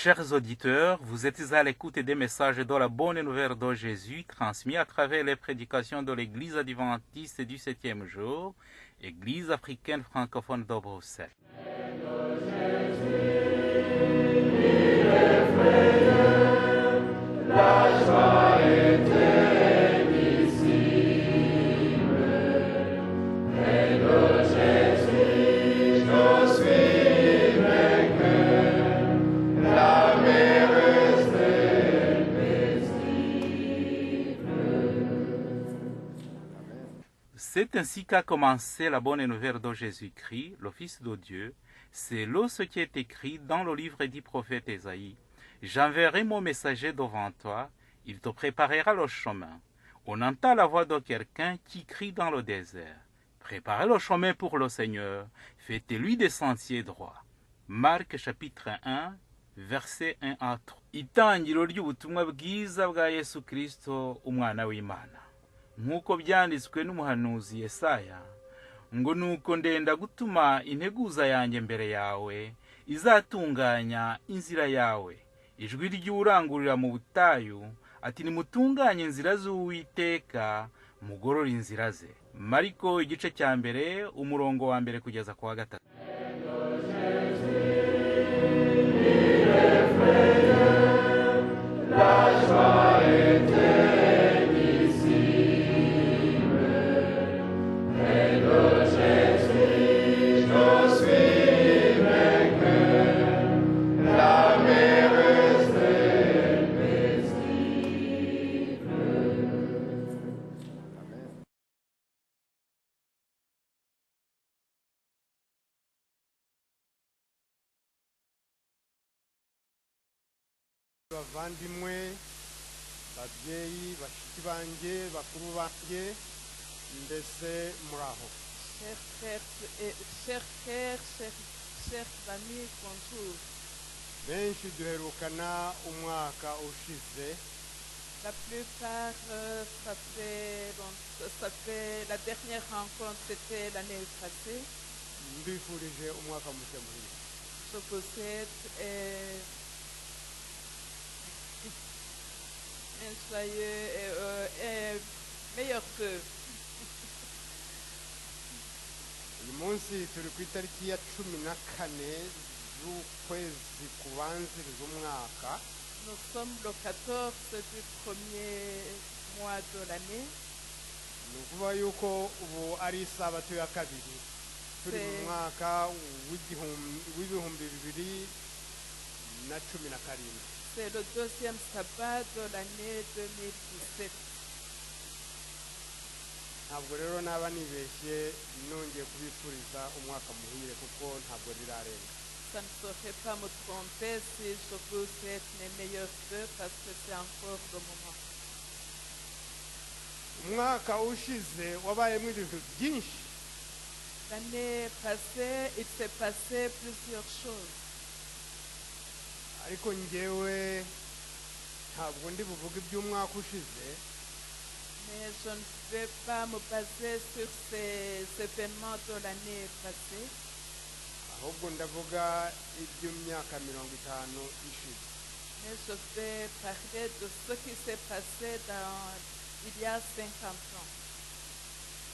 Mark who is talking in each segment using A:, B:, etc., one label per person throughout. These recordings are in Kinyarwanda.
A: Chers auditeurs, vous êtes à l'écoute des messages de la bonne nouvelle de Jésus transmis à travers les prédications de l'Église adventiste du 7e jour, Église africaine francophone de Bruxelles. C'est ainsi qu'a commencé la bonne nouvelle de Jésus-Christ, le Fils de Dieu. C'est là ce qui est écrit dans le livre du prophète Ésaïe. J'enverrai mon messager devant toi, il te préparera le chemin. On entend la voix de quelqu'un qui crie dans le désert. Préparez le chemin pour le Seigneur, faites-lui des sentiers droits. Marc chapitre 1, verset 1 à 3. Itangiro ry'ubutumwa bwiza bwa Yesu Kristo, umwana w'Imana. Nk'uko byanditswe n'umuhanuzi Yesaya, ngo nuko ndenda gutuma integuza yanjye mbere yawe, izatunganya inzira yawe. Ijwi ry'urangurira mu butayu, ati nimutunganye inzira z'Uwiteka, mugorore inzira ze. Mariko igice cya mbere, umurongo wa mbere kugeza ku wa gatatu.
B: Bavandimwe, babyeyi, bashiki banjye, bakuru banjye, mbese muraho.
C: Chers amis, bonjour.
B: Benshi duherukana umwaka ushize.
C: La plupart, ça fait la dernière rencontre, c'était l'année passée.
B: Mbifurije umwaka mushya muhire.
C: Je vous souhaite un joyeux et meilleur vœu.
B: Uyu munsi turi ku itariki ya 14 z'ukwezi kubanziriza umwaka.
C: Nous sommes le 14 du premier mois de l'année.
B: Ni ukuvuga yuko ubu ari isabato ya kabiri turi mu mwaka w'ibihumbi 2017.
C: C'est le deuxième sabbat de l'année 2017.
B: Ntabwo rero naba nibeshye nongeye kubifuriza umwaka muhire kuko ntabwo rirarenga.
C: Ça ne saurait pas me tromper si je vous souhaite mes meilleurs vœux parce que c'est encore le moment.
B: Umwaka ushize wabayemo ibintu byinshi.
C: L'année passée, il s'est passé plusieurs choses.
B: Ariko njyewe ntabwo ndi buvuge iby'umwaka ushize.
C: Mais je ne vais pas me baser sur ces événements de l'année passée.
B: Ahubwo ndavuga iby'imyaka 50 ishize.
C: Mais je vais parler de ce qui s'est passé il y a 50 ans.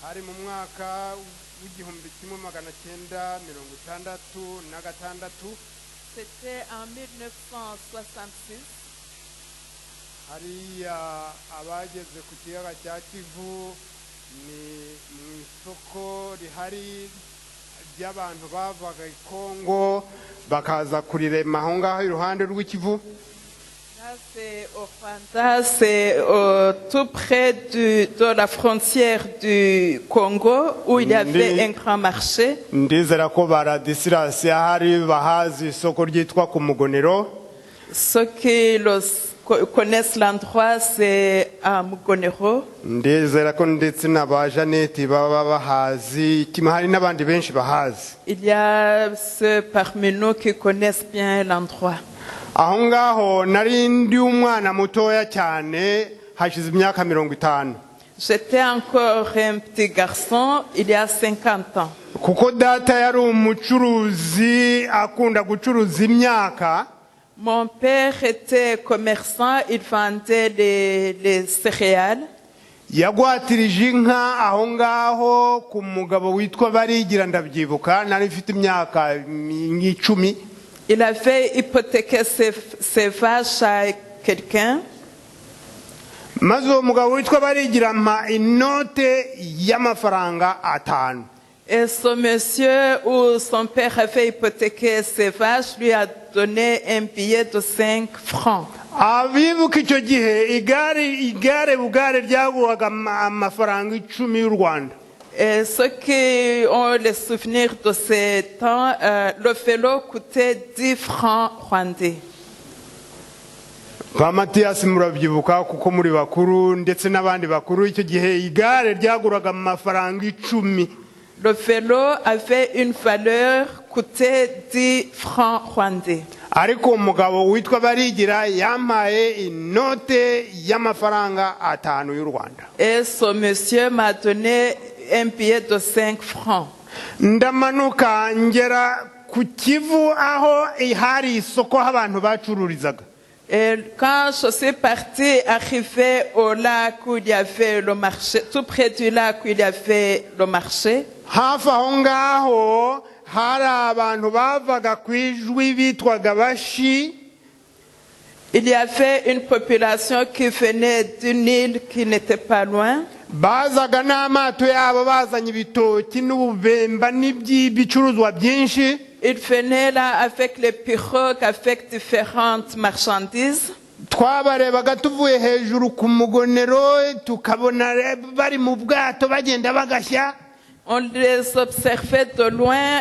B: Hari mu mwaka w'igihumbi 1966.
C: C'était en 1966.
B: Hariya abageze ku kiyaga cya Kivu ni mu isoko rihari ry'abantu bavaga i Kongo bakaza kurirema aho ngaho iruhande rw'ikivu.
C: Là, c'est au Rwanda, c'est tout près de la frontière du Congo où il y avait un grand marché.
B: Ndizera ko baradisirasi hari bahazi isoko ryitwa ku Mugonero.
C: Ceux qui connaissent l'endroit, c'est à Mugonero.
B: Ndizera ko ndetse n'aba Janete baba bahazi, kimahari n'abandi benshi bahazi.
C: Il y a ceux parmi nous qui connaissent bien l'endroit.
B: Aho ngaho nari ndi umwana mutoya cyane hashize imyaka 50.
C: J'étais encore un petit garçon il y a 50 ans.
B: Kuko data yari umucuruzi akunda gucuruza imyaka.
C: Mon père était commerçant, il vendait les céréales.
B: yagwatirije inka aho ngaho ku mugabo witwa Barigira ndabyibuka nari mfite imyaka nk'icumi.
C: Il avait hypothéqué ses vaches à quelqu'un.
B: maze uwo mugabo witwa Barigira ampa inote y'amafaranga 5.
C: Et ce monsieur où son père avait hypothéqué ses vaches lui a donné un billet de 5 francs.
B: abibuka icyo gihe igare bugare ryaguraga amafaranga 10 y'u Rwanda.
C: Et ceux qui ont les souvenirs de ces temps, le vélo coûtait 10 francs rwandais.
B: Ba Mathias murabyibuka kuko muri bakuru ndetse n'abandi bakuru icyo gihe igare ryaguraga amafaranga 10.
C: Le vélo avait une valeur, coûtait 10 francs rwandais.
B: ariko umugabo witwa Barigira yampaye inote y'amafaranga 5 y'u Rwanda.
C: Et ce monsieur m'a donné un billet de 5 francs.
B: ndamanuka ngera ku Kivu aho hari isoko abantu bacururizaga.
C: Et quand je suis partie, arrivé au lac où il y avait le marché, tout près du lac où il y avait le marché,
B: hafi aho ngaho hari abantu bavaga ku Ijwi bitwaga Bashi.
C: il y avait une population qui venait d'une île qui n'était pas loin.
B: bazaga n'amato yabo bazanye ibitoki n'ububemba n'ibicuruzwa byinshi.
C: Ils venaient là avec les pirogues, avec différentes marchandises.
B: twabarebaga tuvuye hejuru ku mugonero tukabona bari mu bwato bagenda bagashya.
C: On les observait de loin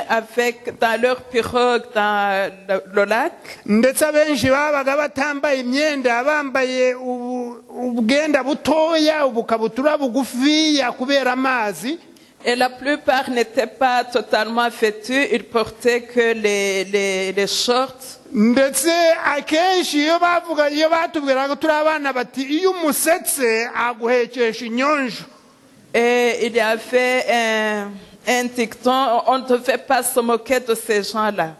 C: dans leur pirogue dans le lac.
B: ndetse abenshi babaga batambaye imyenda bambaye ubwenda butoya ubukabutura bugufiya kubera amazi.
C: Et la plupart n'étaient pas totalement vêtus, ils portaient que les shorts.
B: ndetse akenshi iyo batubwiraga turi abana bati iyo umusetse aguhekesha inyonjo.
C: Et il y avait un dicton, on ne devait pas se moquer de ces gens-là.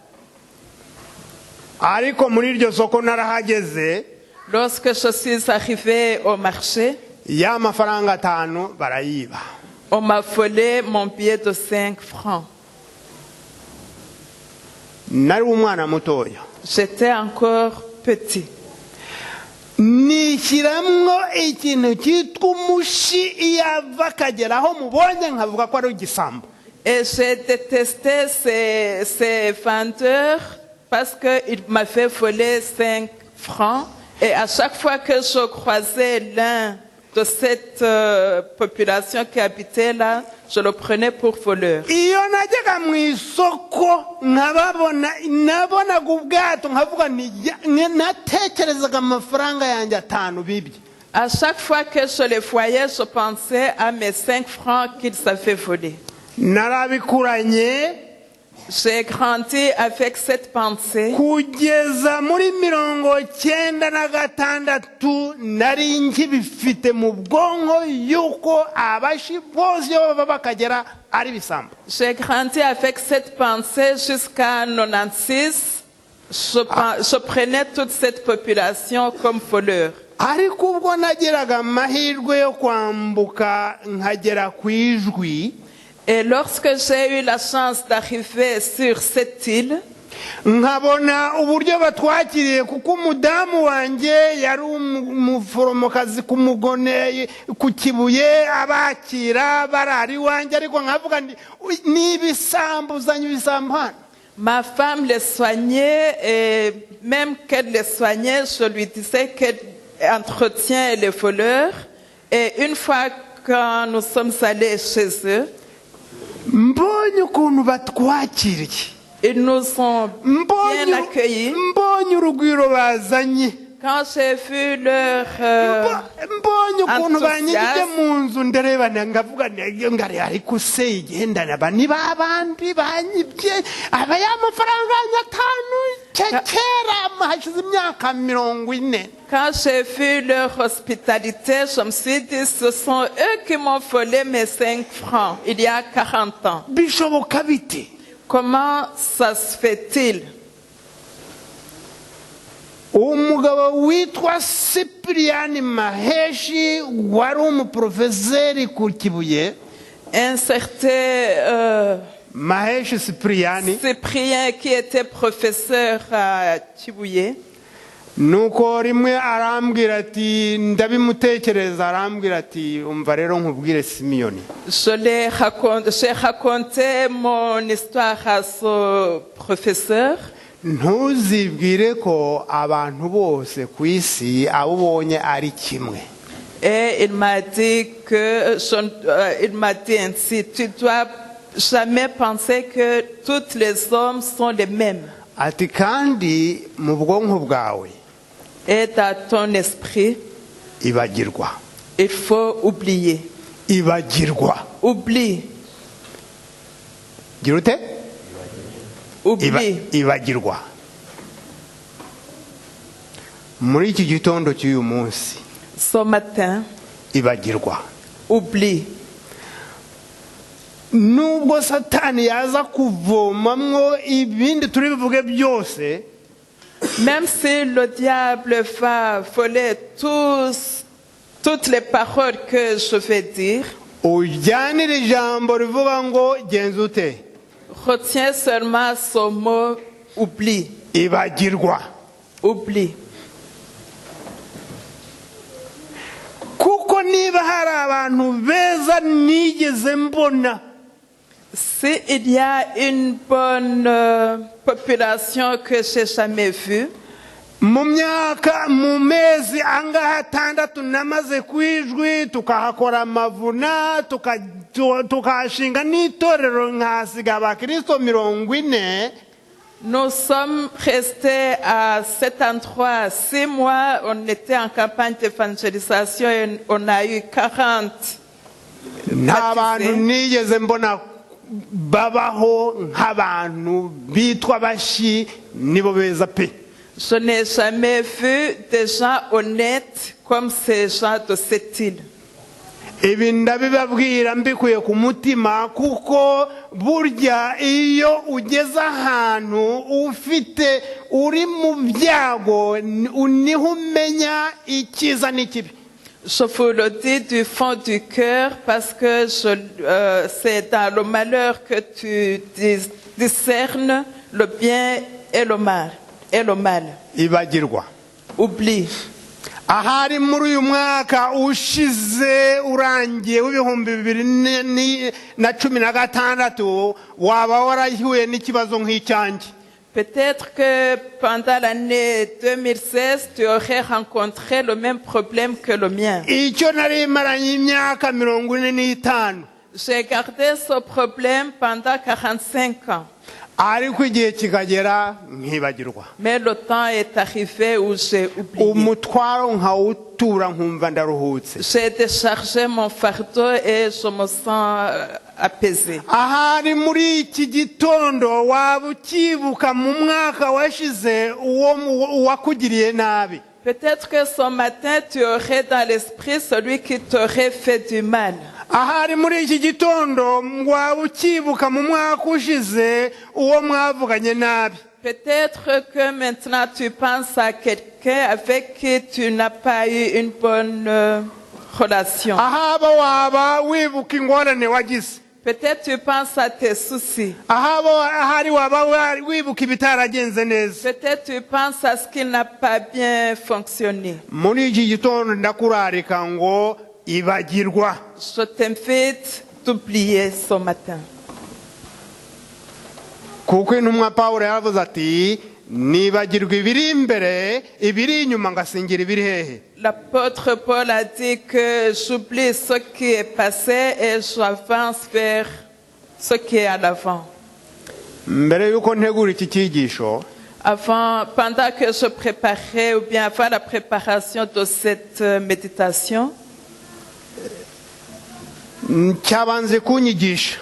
B: ariko muri iryo soko narahageze.
C: Lorsque je suis arrivée au marché,
B: ya mafaranga 5 barayiba.
C: on m'a volé mon billet de 5 francs.
B: nari umwana mutoya.
C: J'étais encore petit.
B: nishiramwo ikintu cyitwa umushi iyo ava akagera aho mubonye nkavuga ko ari igisambo.
C: Et j'ai détesté ces vendeurs parce qu'ils m'avaient volé 5 francs. Et à chaque fois que je croisais l'un de cette population qui habitait là, je le prenais pour voleur.
B: iyo najyaga mu isoko nabonaga ubwato nkavuga natekerezaga amafaranga yanjye 5 bibye.
C: À chaque fois que je les voyais, je pensais à mes 5 francs qu'ils avaient volés.
B: narabikuranye
C: J'ai grandi avec cette pensée.
B: kugeza muri 96 nari nkibifite mu bwonko yuko abashi bose baba bakagera ari bisambo.
C: J'ai grandi avec cette pensée jusqu'à 96. Je prenais toute cette population comme voleur.
B: ariko ubwo nageraga amahirwe yo kwambuka nkagera ku Ijwi.
C: Et lorsque j'ai eu la chance d'arriver sur cette île,
B: nkabona uburyo batwakiriye kuko umudamu wanjye yari umuforomokazi ku mugone ku Kibuye abakira barari wanjye ariko nkavuga n'ibisambo uzanye ibisambo hano.
C: ma femme les soignait et même qu'elle les soignait, je lui disais qu'elle entretient les voleurs. Et une fois que nous sommes allés chez eux,
B: mbonye ukuntu batwakiriye.
C: ils nous ont bien accueillis.
B: mbonye urugwiro bazanye.
C: Quand j'ai vu leur
B: mbonye ukuntu banyigije
C: enthousiasme,
B: mu nzu ndareba ngavuga ngari ariko se igendana bani babandi banyibye aba y'amafaranga 5 kera hashize imyaka 40.
C: quand j'ai vu leur hospitalité, je me suis dit, ce sont eux qui m'ont volé mes 5 francs il y a 40 ans.
B: bishoboka bite?
C: Comment ça se fait-il?
B: umugabo witwa Cyprien Maheshi wari umuprofeseri ku Kibuye.
C: Un certain
B: Maheshi Cyprien
C: qui était professeur à Kibuye.
B: nuko rimwe arambwira ati ndabimutekereza, arambwira ati umva rero nkubwire Simiyoni,
C: J'ai raconté mon histoire à ce professeur.
B: ntuzibwire ko abantu bose ku isi abo ubonye ari kimwe.
C: Et il m'a dit il m'a dit ainsi, tu dois jamais penser que tous les hommes sont les mêmes.
B: Ati kandi mu bwonko bwawe
C: Et dans ton esprit,
B: ibagirwa.
C: il faut oublier.
B: Ibagirwa.
C: Oublie.
B: Gira ute?
C: Oublie.
B: Ibagirwa. Muri iki gitondo cy'uyu munsi
C: Ce matin,
B: ibagirwa.
C: oublie.
B: Nubwo Satani yaza kuvomamwo ibindi turi bivuge byose,
C: Même si le diable va voler toutes les paroles que je vais dire,
B: ujyanire ijambo rivuga ngo genza ute?
C: retiens seulement ce mot oublie.
B: Ibagirwa.
C: Oublie.
B: Kuko niba hari abantu beza nigeze mbona,
C: S'il y a une bonne population que j'ai jamais vue,
B: mu myaka mu mezi angahe atandatu namaze kwijwi tukahakora amavuna tukahashinga n'itorero nkahasiga abakristo 40.
C: nous sommes restés à cet endroit 6 mois. On était en campagne d'évangélisation et on a eu 40.
B: Nta bantu nigeze mbona babaho nk'abantu bitwa bashi nibo beza pe.
C: Je n'ai jamais vu des gens honnêtes comme ces gens de cette île.
B: Ibi ndabibabwira mbikuye ku mutima kuko burya iyo ugeze ahantu ufite uri mu byago niho umenya icyiza n'ikibi.
C: Je vous le dis du fond du cœur parce que c'est dans le malheur que tu discernes le bien et le mal.
B: Ibagirwa.
C: Oublie.
B: Ahari muri uyu mwaka ushize urangiye w'2016 waba warahuye n'ikibazo nk'icyanjye.
C: Peut-être que pendant l'année 2016, tu aurais rencontré le même problème que le mien.
B: Icyo nari maranye imyaka 45.
C: J'ai gardé ce problème pendant 45 ans.
B: Ariko igihe kikagera nkibagirwa.
C: Mais le temps est arrivé où j'ai oublié.
B: Umutwaro nkawutura nkumva ndaruhutse.
C: J'ai déchargé mon fardeau et je me sens apaisé.
B: Ahari muri iki gitondo waba ukibuka mu mwaka washize uwo wakugiriye nabi.
C: Peut-être que ce matin tu aurais dans l'esprit celui qui t'aurait fait du mal.
B: Ahari muri iki gitondo waba ukibuka mu mwaka ushize uwo mwavuganye nabi.
C: Peut-être que maintenant tu penses à quelqu'un avec qui tu n'as pas eu une bonne relation.
B: Ahaba waba wibuka ingorane wagize.
C: Peut-être tu penses à tes soucis.
B: Ahari waba wibuka ibitaragenze neza.
C: Peut-être tu penses à ce qui n'a pas bien fonctionné.
B: Muri iki gitondo ndakurarika ngo ibagirwa.
C: Je t'invite d'oublier ce matin.
B: Kuko intumwa Pawulo yavuze ati nibagirwa ibiri imbere ibiri inyuma ngasingira ibiri hehe.
C: L'apôtre Paul a dit que j'oublie ce qui est passé et j'avance vers ce qui est à l'avant.
B: Mbere yuko ntegura iki cyigisho,
C: Pendant que je préparais ou bien avant la préparation de cette méditation,
B: cyabanze kunyigisha.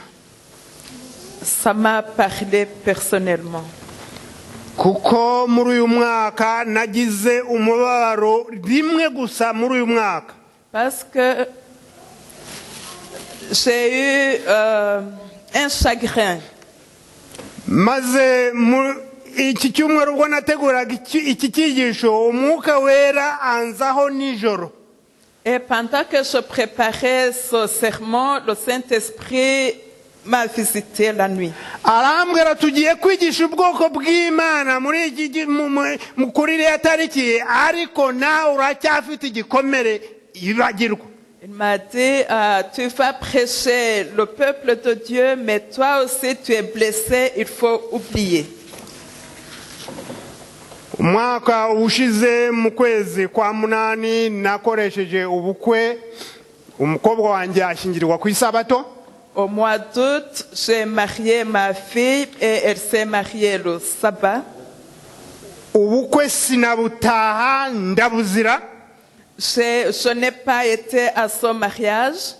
C: ça m'a parlé personnellement.
B: Kuko muri uyu mwaka nagize umubabaro rimwe gusa muri uyu mwaka.
C: Parce que j'ai eu un chagrin.
B: Maze iki cyumweru ubwo nateguraga iki cyigisho umwuka wera anzaho nijoro.
C: Et pendant que je préparais ce sermon, le Saint-Esprit m'a visité la nuit.
B: Arambwira tugiye kwigisha ubwoko bw'Imana muri iki kuri iriya tariki, ariko nawe uracyafite igikomere ibagirwa.
C: Il m'a dit, tu vas prêcher le peuple de Dieu, mais toi aussi tu es blessé, il faut oublier.
B: Umwaka ushize mu kwezi kwa munani nakoresheje ubukwe, umukobwa wanjye ashyingirwa ku isabato.
C: Au mois d'août, j'ai marié ma fille et elle s'est mariée le sabbat.
B: Ubukwe sinabutaha ndabuzira.
C: Je n'ai pas été à son mariage.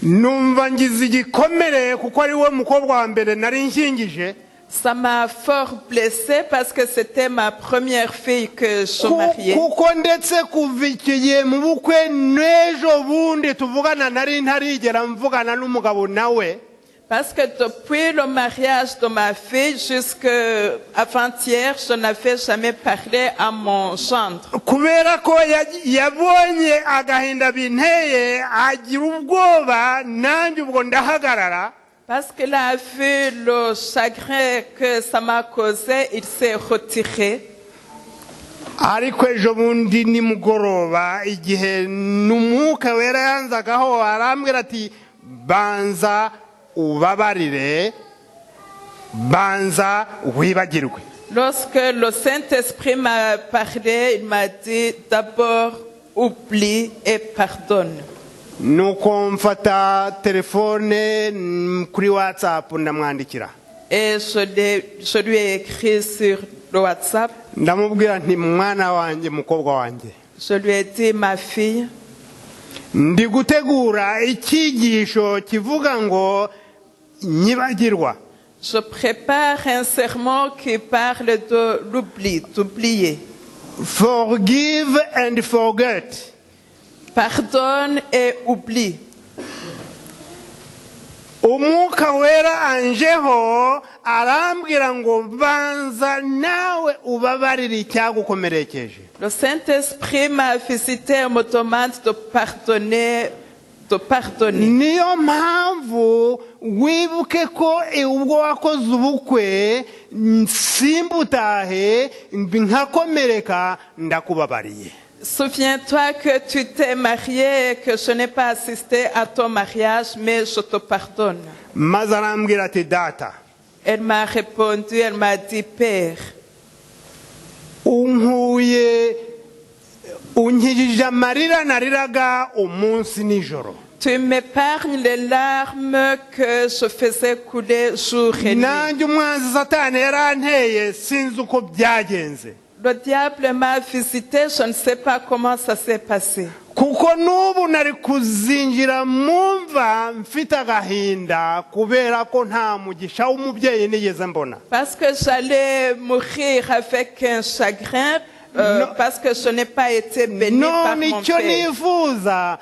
B: Numva ngize igikomere kuko ari we mukobwa wa mbere nari nshyingije.
C: Ça m'a fort blessée parce que c'était ma première fille que je mariais.
B: Kuko ndetse kuvikiye mu bukwe n'ejo bundi tuvugana nari ntarigera mvugana n'umugabo nawe.
C: Parce que depuis le mariage de ma fille jusqu'à avant-hier, je n'avais jamais parlé à mon gendre.
B: Kubera ko yabonye agahinda binteye agira ubwoba nanjye ubwo ndahagarara.
C: Parce qu'il a vu le chagrin que ça m'a causé, il s'est retiré.
B: Ariko ejo bundi nimugoroba igihe n'umwuka wera yanzagaho arambwira ati banza ubabarire, banza wibagirwe.
C: Lorsque le Saint-Esprit m'a parlé, il m'a dit d'abord oublie et pardonne.
B: Nuko mfata telefone kuri WhatsApp ndamwandikira.
C: Et je lui ai écrit sur le WhatsApp.
B: Ndamubwira nti mwana wanjye mukobwa wanjye.
C: Je lui ai dit ma fille.
B: Ndi gutegura icyigisho kivuga ngo nyibagirwa.
C: Je prépare un sermon qui parle de l'oubli, d'oublier.
B: Forgive and forget.
C: Pardonne et oublie.
B: Umwuka wera anjeho arambwira ngo banza nawe ubabarire icyagukomerekeje.
C: Le Saint-Esprit m'a visité et me demande de pardonner, de pardonner.
B: Niyo mpamvu wibuke ko ubwo wakoze ubukwe simbutahe nkakomereka ndakubabariye.
C: Souviens-toi que tu t'es marié et que je n'ai pas assisté à ton mariage, mais je te pardonne.
B: Maze arambwira ati data.
C: Elle m'a répondu, elle m'a dit, Père,
B: unkijije amarira nariraga umunsi nijoro.
C: tu m'épargnes les larmes que je faisais couler jour et nuit.
B: Nanjye umwanzi Satani yaranteye sinzi uko byagenze.
C: Le diable m'a visité, je ne sais pas comment ça s'est passé.
B: Kuko nubu nari kuzinjira mumva mfite agahinda kubera ko nta mugisha w'umubyeyi nigeze mbona.
C: Parce que j'allais mourir avec un chagrin, parce que je n'ai pas été béni par mon
B: icyo
C: père.
B: nifuza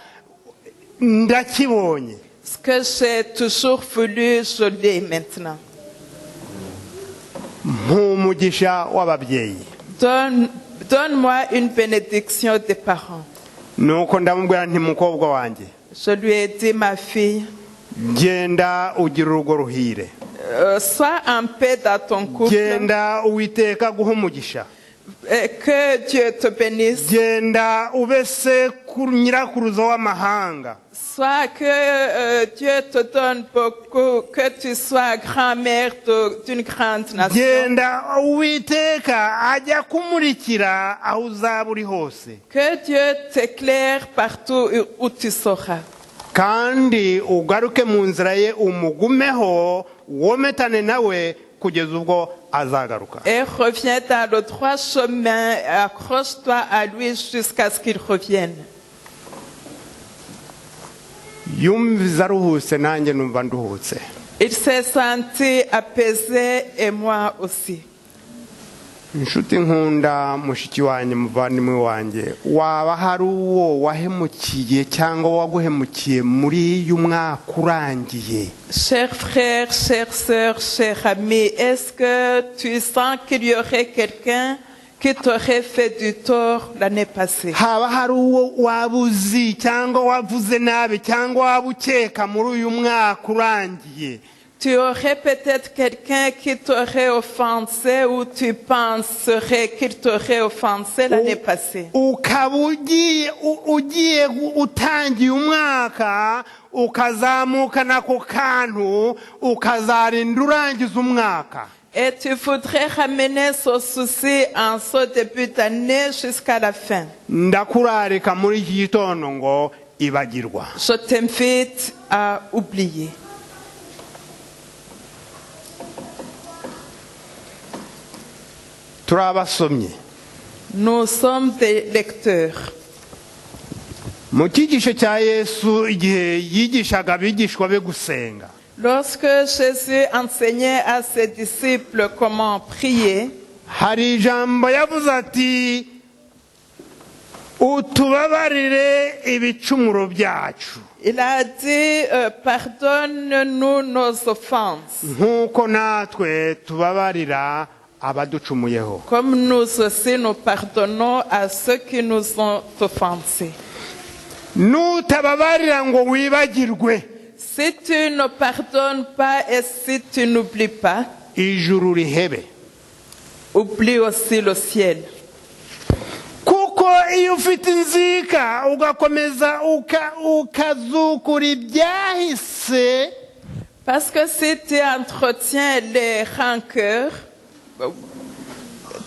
B: ndakibonye.
C: Ce que j'ai toujours voulu, je l'ai maintenant.
B: Umugisha w'ababyeyi.
C: Donne-moi une bénédiction des parents.
B: Nuko ndamubwira nti mukobwa wanjye.
C: Je lui ai dit, ma fille,
B: genda ugira urugo ruhire.
C: Sois en paix dans ton couple.
B: Genda Uwiteka guha umugisha.
C: Que Dieu te bénisse.
B: Genda ube sekuru nyirakuruza w'amahanga.
C: Soit que Dieu te donne beaucoup, que tu sois grand-mère d'une grande nation.
B: Genda Uwiteka ajya kumurikira aho uzaba uri hose.
C: Que Dieu t'éclaire partout où tu seras.
B: Kandi ugaruke mu nzira ye umugumeho wometane nawe kugeza ubwo azagaruka.
C: Et reviens dans le droit chemin, accroche-toi à lui jusqu'à ce qu'il revienne.
B: Yumviza aruhutse nanjye numva nduhutse.
C: Il s'est senti apaisé et moi aussi.
B: inshuti nkunda mushiki wanjye muvandimwe wanjye waba hari uwo wahemukiye cyangwa waguhemukiye muri uyu mwaka urangiye?
C: Chers frères, chères sœurs, chers amis, est-ce que tu sens qu'il y aurait quelqu'un qui t'aurait fait du tort l'année passée?
B: haba hari uwo waba uzi cyangwa wavuze nabi cyangwa waba ukeka muri uyu mwaka urangiye?
C: Tu aurais peut-être quelqu'un qui t'aurait offensé ou tu penserais qu'il t'aurait offensé l'année passée.
B: ukaba ugiye utangiye umwaka ukazamuka nako kantu ukazarinda urangiza umwaka.
C: Et tu voudrais ramener ce souci en ce début d'année jusqu'à la fin.
B: ndakurarika muri iki gitondo ngo ibagirwa.
C: Je t'invite à oublier.
B: turabasomye
C: Nous sommes des lecteurs.
B: mu cyigisho cya Yesu igihe yigishaga abigishwa be gusenga.
C: Lorsque Jésus enseignait à ses disciples comment prier,
B: hari ijambo yavuze ati utubabarire ibicumuro byacu
C: il a dit pardonne-nous nos offenses,
B: nk'uko natwe tubabarira abaducumuyeho.
C: comme nous aussi nous pardonnons à ceux qui nous ont offensés.
B: nutababarira ngo wibagirwe,
C: Si tu ne pardonnes pas et si tu n'oublies pas,
B: ijuru rihebe.
C: oublie aussi le ciel.
B: kuko iyo ufite inzika ugakomeza ukazukura ibyahise,
C: Parce que si tu entretiens les rancœurs,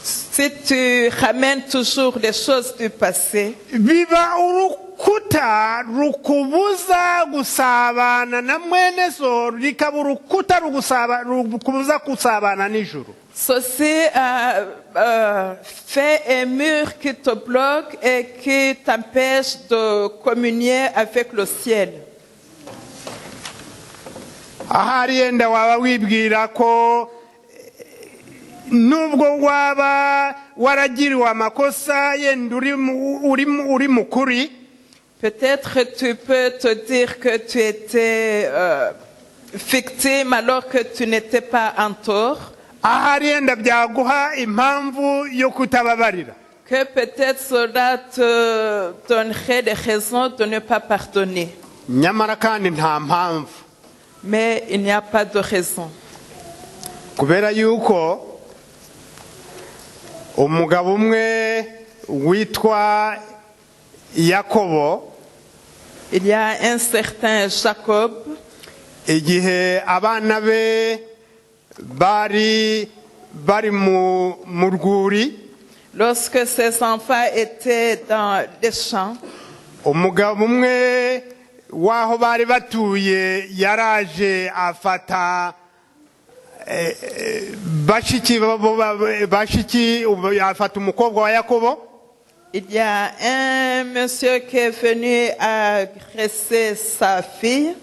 C: si tu ramènes toujours les choses du passé,
B: biba urukuta rukubuza gusabana na mwene so, rikaba urukuta rukubuza gusabana n'ijuru.
C: ceci fait un mur qui te bloque et qui t'empêche de communier avec le ciel.
B: ahari yenda waba wibwira ko nubwo waba waragiriwe amakosa yenda uri mukuri,
C: Peut-être tu peux te dire que tu étais victime alors que tu n'étais pas en tort,
B: ahari yenda byaguha impamvu yo kutababarira.
C: que peut-être cela te donnerait des raisons de ne pas pardonner.
B: nyamara kandi nta mpamvu,
C: Mais il n'y a pas de raison.
B: kubera yuko umugabo umwe witwa Yakobo,
C: Il y a un certain Jacob,
B: igihe abana be bari mu rwuri,
C: lorsque ses enfants étaient dans les champs,
B: umugabo umwe waho bari batuye yaraje afata bashiki afata umukobwa wa Yakobo,
C: il y a un monsieur qui est venu agresser sa fille.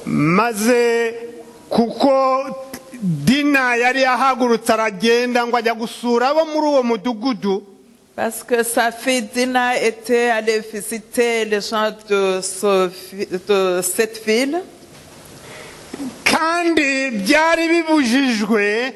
B: maze kuko Dina yari ahagurutse aragenda ngo ajya gusura abo muri uwo mudugudu,
C: Parce que sa fille Dina était allée visiter les gens de cette ville.
B: kandi byari bibujijwe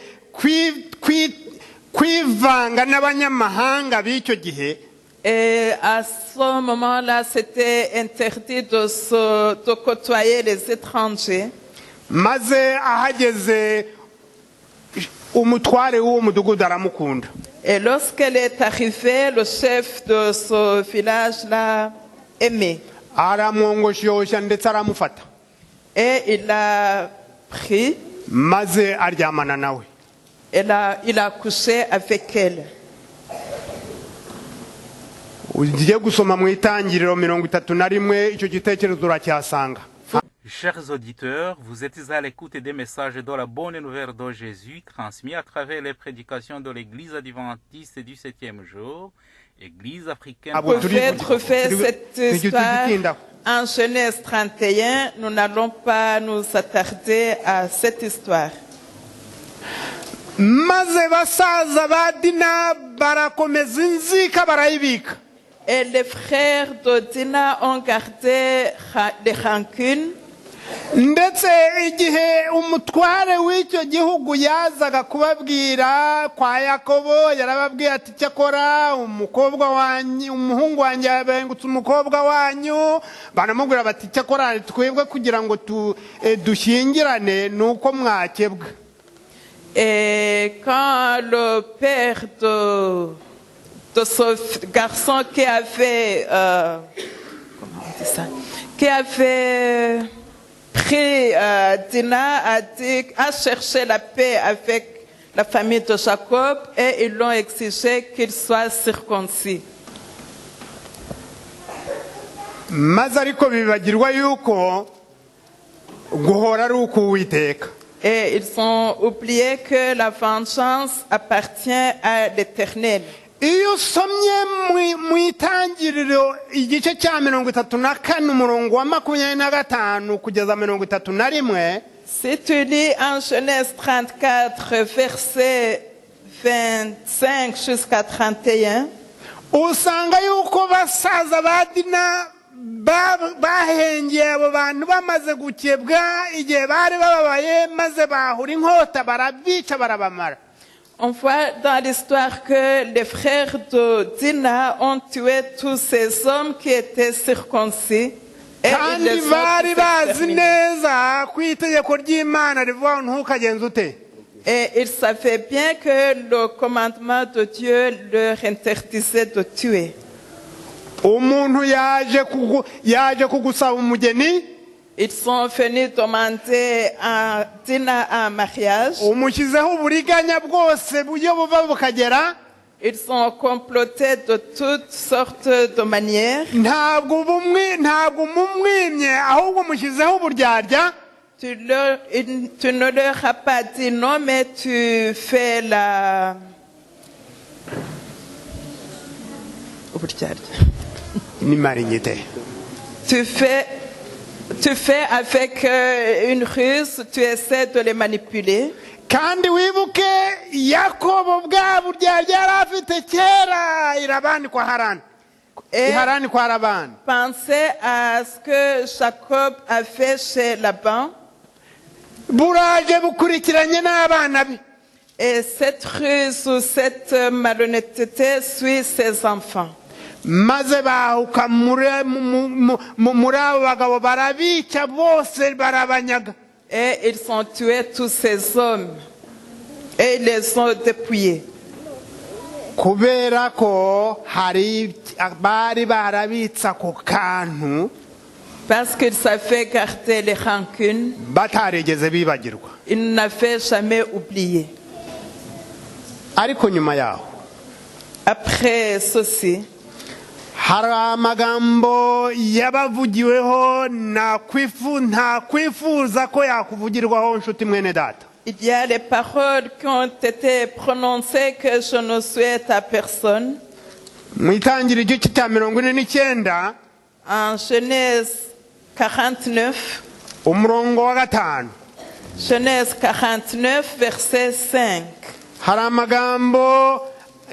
B: kwivanga n'abanyamahanga b'icyo gihe.
C: Et à ce moment-là, c'était interdit de côtoyer les étrangers.
B: maze ahageze umutware w'uwo mudugudu aramukunda,
C: Et lorsqu'elle est arrivée, le chef de ce village l'a aimée.
B: aramwongoshyosha ndetse aramufata,
C: Et il l'a pris,
B: maze aryamana nawe.
C: il a couché avec elle.
B: ugiye gusoma mu Itangiriro 31 icyo gitekerezo uracyasanga.
A: Chers auditeurs, vous êtes à l'écoute des messages de la bonne nouvelle de Jésus transmis à travers les prédications de l'Église adventiste du 7e jour, Église africaine.
C: Vous pouvez trouver cette histoire en Genèse 31. Nous n'allons pas nous attarder à cette histoire.
B: maze basaza ba Dina barakomeza inzika barayibika.
C: Et les frères de Dina ont gardé des rancunes.
B: Ndetse igihe umutware w'icyo gihugu yazaga kubabwira kwa Yakobo yarababwiye ati cyakora umukobwa wanyu umuhungu wanjye yabengutse umukobwa wanyu, baramubwira bati cyakora twebwe kugira ngo dushyingirane nuko mwakebwa.
C: Et quand le père de ce garçon qui avait comment on dit ça, qui avait pris Dina a cherché la paix avec la famille de Jacob et ils l'ont exigé qu'il soit circoncis.
B: Maze ariko bibagirwa yuko guhora ari ukuwiteka.
C: Et ils ont oublié que la vengeance appartient à l'Éternel.
B: Iyo usomye mu itangiriro igice cya 34 umurongo wa 25 kugeza 31,
C: si tu lis en Genèse 34 verset 25 jusqu'à 31,
B: usanga yuko basaza ba Dina bahengeye abo bantu bamaze gukebwa igihe bari bababaye maze bahura inkota barabica barabamara.
C: on voit dans l'histoire que les frères de Dina ont tué tous ces hommes qui étaient circoncis. Et ils les ont
B: bari bazi
C: exterminés.
B: neza ku itegeko ry'Imana rivuga ntukagenze ute.
C: Et ils savaient bien que le commandement de Dieu leur interdisait de tuer.
B: Umuntu yaje kugusaba umugeni,
C: Ils sont venus demander à Dina un mariage.
B: umushyizeho uburiganya bwose buyo buva bukagera.
C: Ils ont comploté de toutes sortes de manières.
B: Ntabwo mumwimye ahubwo umushyizeho uburyarya.
C: Tu ne leur as pas dit non, mais tu fais la...
B: Ni marinyite.
C: Tu fais avec une ruse, tu essaies de les manipuler.
B: Kandi wibuke Yakobo bwa buryarya yari afite kera irabani kwa Harani.
C: Et
B: Harani kwa Labani.
C: pensez à ce que Jacob a fait chez Laban.
B: Buraje bukurikiranye n'abana be.
C: Et cette ruse ou cette malhonnêteté suit ses enfants.
B: Maze bahuka muri abo bagabo barabica bose barabanyaga.
C: Et ils ont tué tous ces hommes. Et ils les ont dépouillés.
B: Kubera ko hari bari barabitsa ako kantu
C: Parce qu'ils savaient garder les rancunes,
B: bataregeze bibagirwa.
C: ils n'avaient jamais oublié.
B: Ariko nyuma yaho
C: Après ceci,
B: hari amagambo yabavugiweho nta kwifuza ko yakuvugirwaho nshuti mwene data.
C: il y a les paroles qui ont été prononcées que je ne souhaite à personne.
B: Mu itangiriro igice cya 49
C: En Genèse 49,
B: umurongo wa 5,
C: Genèse 49, verset 5.
B: hari amagambo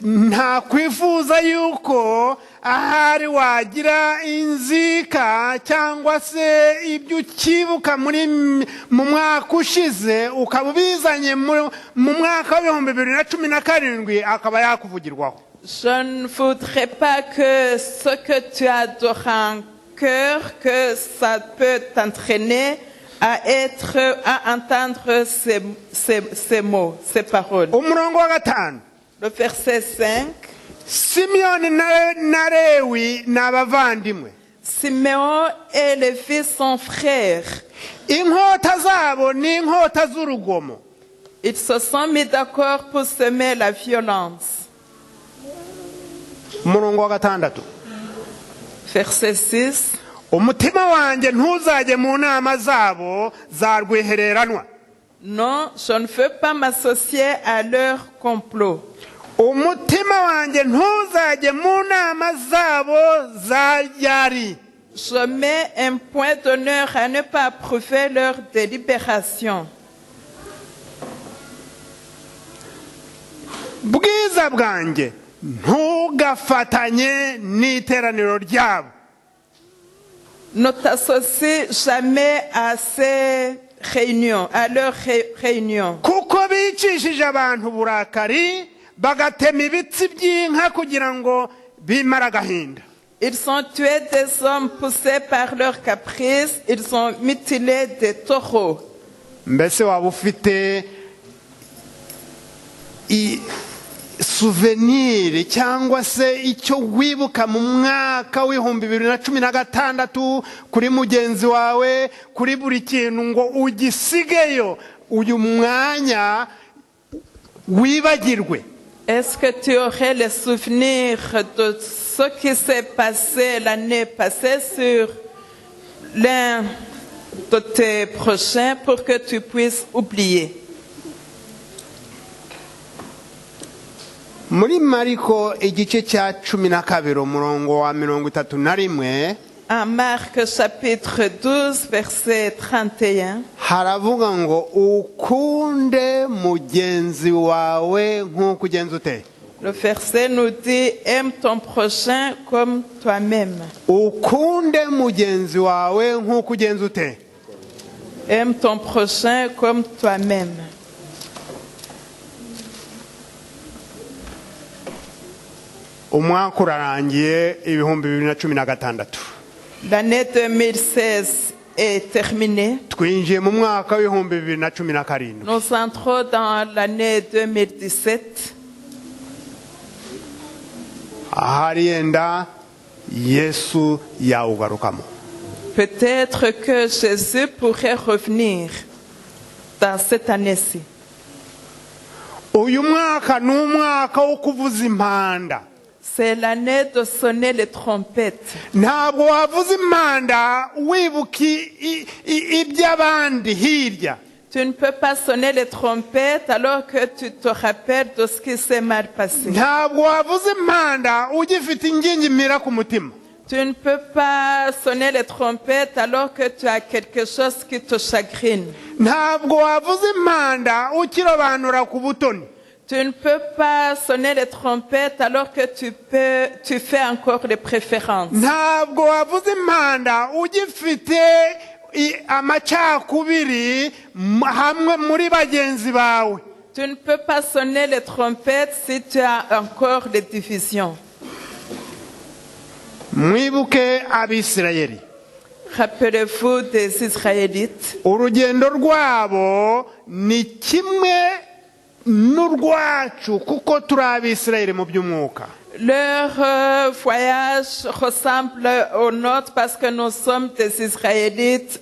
B: nta kwifuza yuko ahari wagira inzika cyangwa se ibyo ukibuka mu mwaka ushize ukaba ubizanye mu mwaka wa 2017 akaba yakuvugirwaho.
C: Je ne voudrais pas que ce que tu as de rancœur, que ça peut t'entraîner à entendre ces mots, ces paroles.
B: Umurongo wa 5,
C: Le verset 5.
B: Simiyoni na Lewi n'abavandimwe.
C: Siméon et Lévi sont frères.
B: Inkota zabo ni inkota z'urugomo.
C: Ils se sont mis d'accord pour semer la violence.
B: Umurongo wa 6,
C: Verset 6.
B: umutima wanjye ntuzajye mu nama zabo za rwihereranwa.
C: Non, je ne veux pas m'associer à leur complot.
B: Umutima wanjye ntuzajye mu nama zabo za yari.
C: Je mets un point d'honneur à ne pas approuver leur délibération.
B: bwiza bwanjye ntugafatanye n'iteraniro ryabo.
C: Ne t'associe jamais à ces réunions, à leurs réunions.
B: Kuko bicishije abantu uburakari bagatema ibitsi by'inka kugira ngo bimare agahinda.
C: Ils ont tué des hommes poussés par leurs caprices. Ils ont mutilé des taureaux.
B: Mbese waba ufite souvenir cyangwa se icyo wibuka mu mwaka w'ibihumbi 2016 kuri mugenzi wawe, kuri buri kintu ngo ugisigeyo uyu mwanya wibagirwe?
C: Est-ce que tu aurais le souvenir de ce qui s'est passé l'année passée sur l'un de tes prochains pour que tu puisses oublier?
B: Muri Mariko igice cya 12 umurongo wa 31
C: En Marc chapitre 12 verset 31,
B: haravuga ngo ukunde mugenzi wawe nk'uko ugenza ute.
C: le verset nous dit aime ton prochain comme toi-même.
B: Ukunde mugenzi wawe nk'uko ugenza ute.
C: Aime ton prochain comme toi-même.
B: Umwaka urarangiye ibihumbi 2016.
C: L'année 2016 est terminée.
B: Twinjiye mu mwaka w'ibihumbi 2017.
C: Nous entrons dans l'année 2017.
B: Ahari yenda Yesu yawugarukamo.
C: Peut-être que Jésus pourrait revenir dans cette année-ci.
B: Uyu mwaka ni umwaka wo kuvuza impanda.
C: C'est l'année de sonner les trompettes.
B: Ntabwo wavuza impanda wibuka iby'abandi hirya.
C: Tu ne peux pas sonner les trompettes alors que tu te rappelles de ce qui s'est mal passé.
B: Ntabwo wavuza impanda ugifite ingingimira ku mutima.
C: Tu ne peux pas sonner les trompettes alors que tu as quelque chose qui te chagrine.
B: Ntabwo wavuza impanda ukirobanura ku butoni.
C: Tu ne peux pas sonner les trompettes alors que tu fais encore les préférences.
B: Ntabwo wavuza impanda ugifite amacakubiri hamwe muri bagenzi bawe.
C: Tu ne peux pas sonner les trompettes si tu as encore des divisions.
B: Mwibuke Abisirayeli.
C: Rappelez-vous des Israélites.
B: Urugendo rwabo ni kimwe n'urwacu kuko turi Abisirayeli mu by'umwuka.
C: Leur voyage ressemble au nôtre parce que nous sommes des Israélites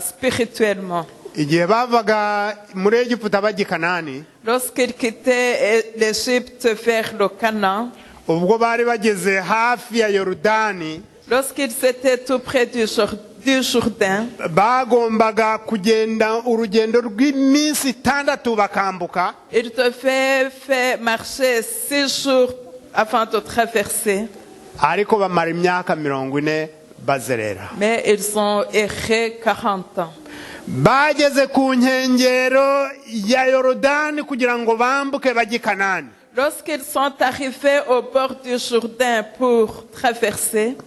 C: spirituellement.
B: Igihe bavaga muri Egiputa bajya i Kanani,
C: Lorsqu'ils quittaient l'Égypte vers le Canaan,
B: ubwo bari bageze hafi ya Yorodani,
C: lorsqu'ils étaient tout près du Jourdain,
B: bagombaga kugenda urugendo rw'iminsi 6 bakambuka.
C: ils devaient marcher 6 jours avant de traverser.
B: Ariko bamara imyaka 40 bazerera.
C: Mais ils ont erré 40 ans.
B: Bageze ku nkengero ya Yorodani kugira ngo bambuke bajye i Kanani.
C: Lorsqu'ils sont arrivés au bord du Jourdain pour traverser,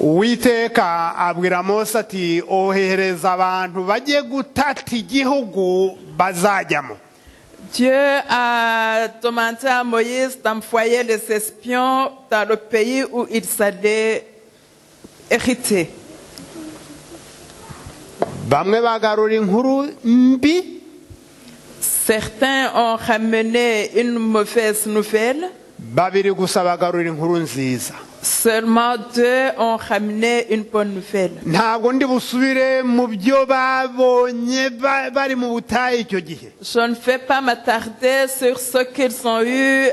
B: Uwiteka abwira Mose ati ohereza abantu bajye gutata igihugu bazajyamo.
C: Dieu a demandé à Moïse d'envoyer les espions dans le pays où ils allaient hériter.
B: Bamwe bagarura inkuru mbi,
C: Certains ont ramené une mauvaise nouvelle.
B: babiri gusa bagarura inkuru nziza.
C: Seulement 2 ont ramené une bonne nouvelle.
B: Ntabwo ndi busubire mu byo babonye bari mu butayu icyo gihe.
C: Je ne vais pas m'attarder sur ce qu'ils ont eu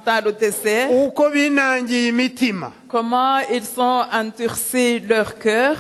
C: dans le désert,
B: Uko binangiye imitima.
C: comment ils ont endurci leur cœur.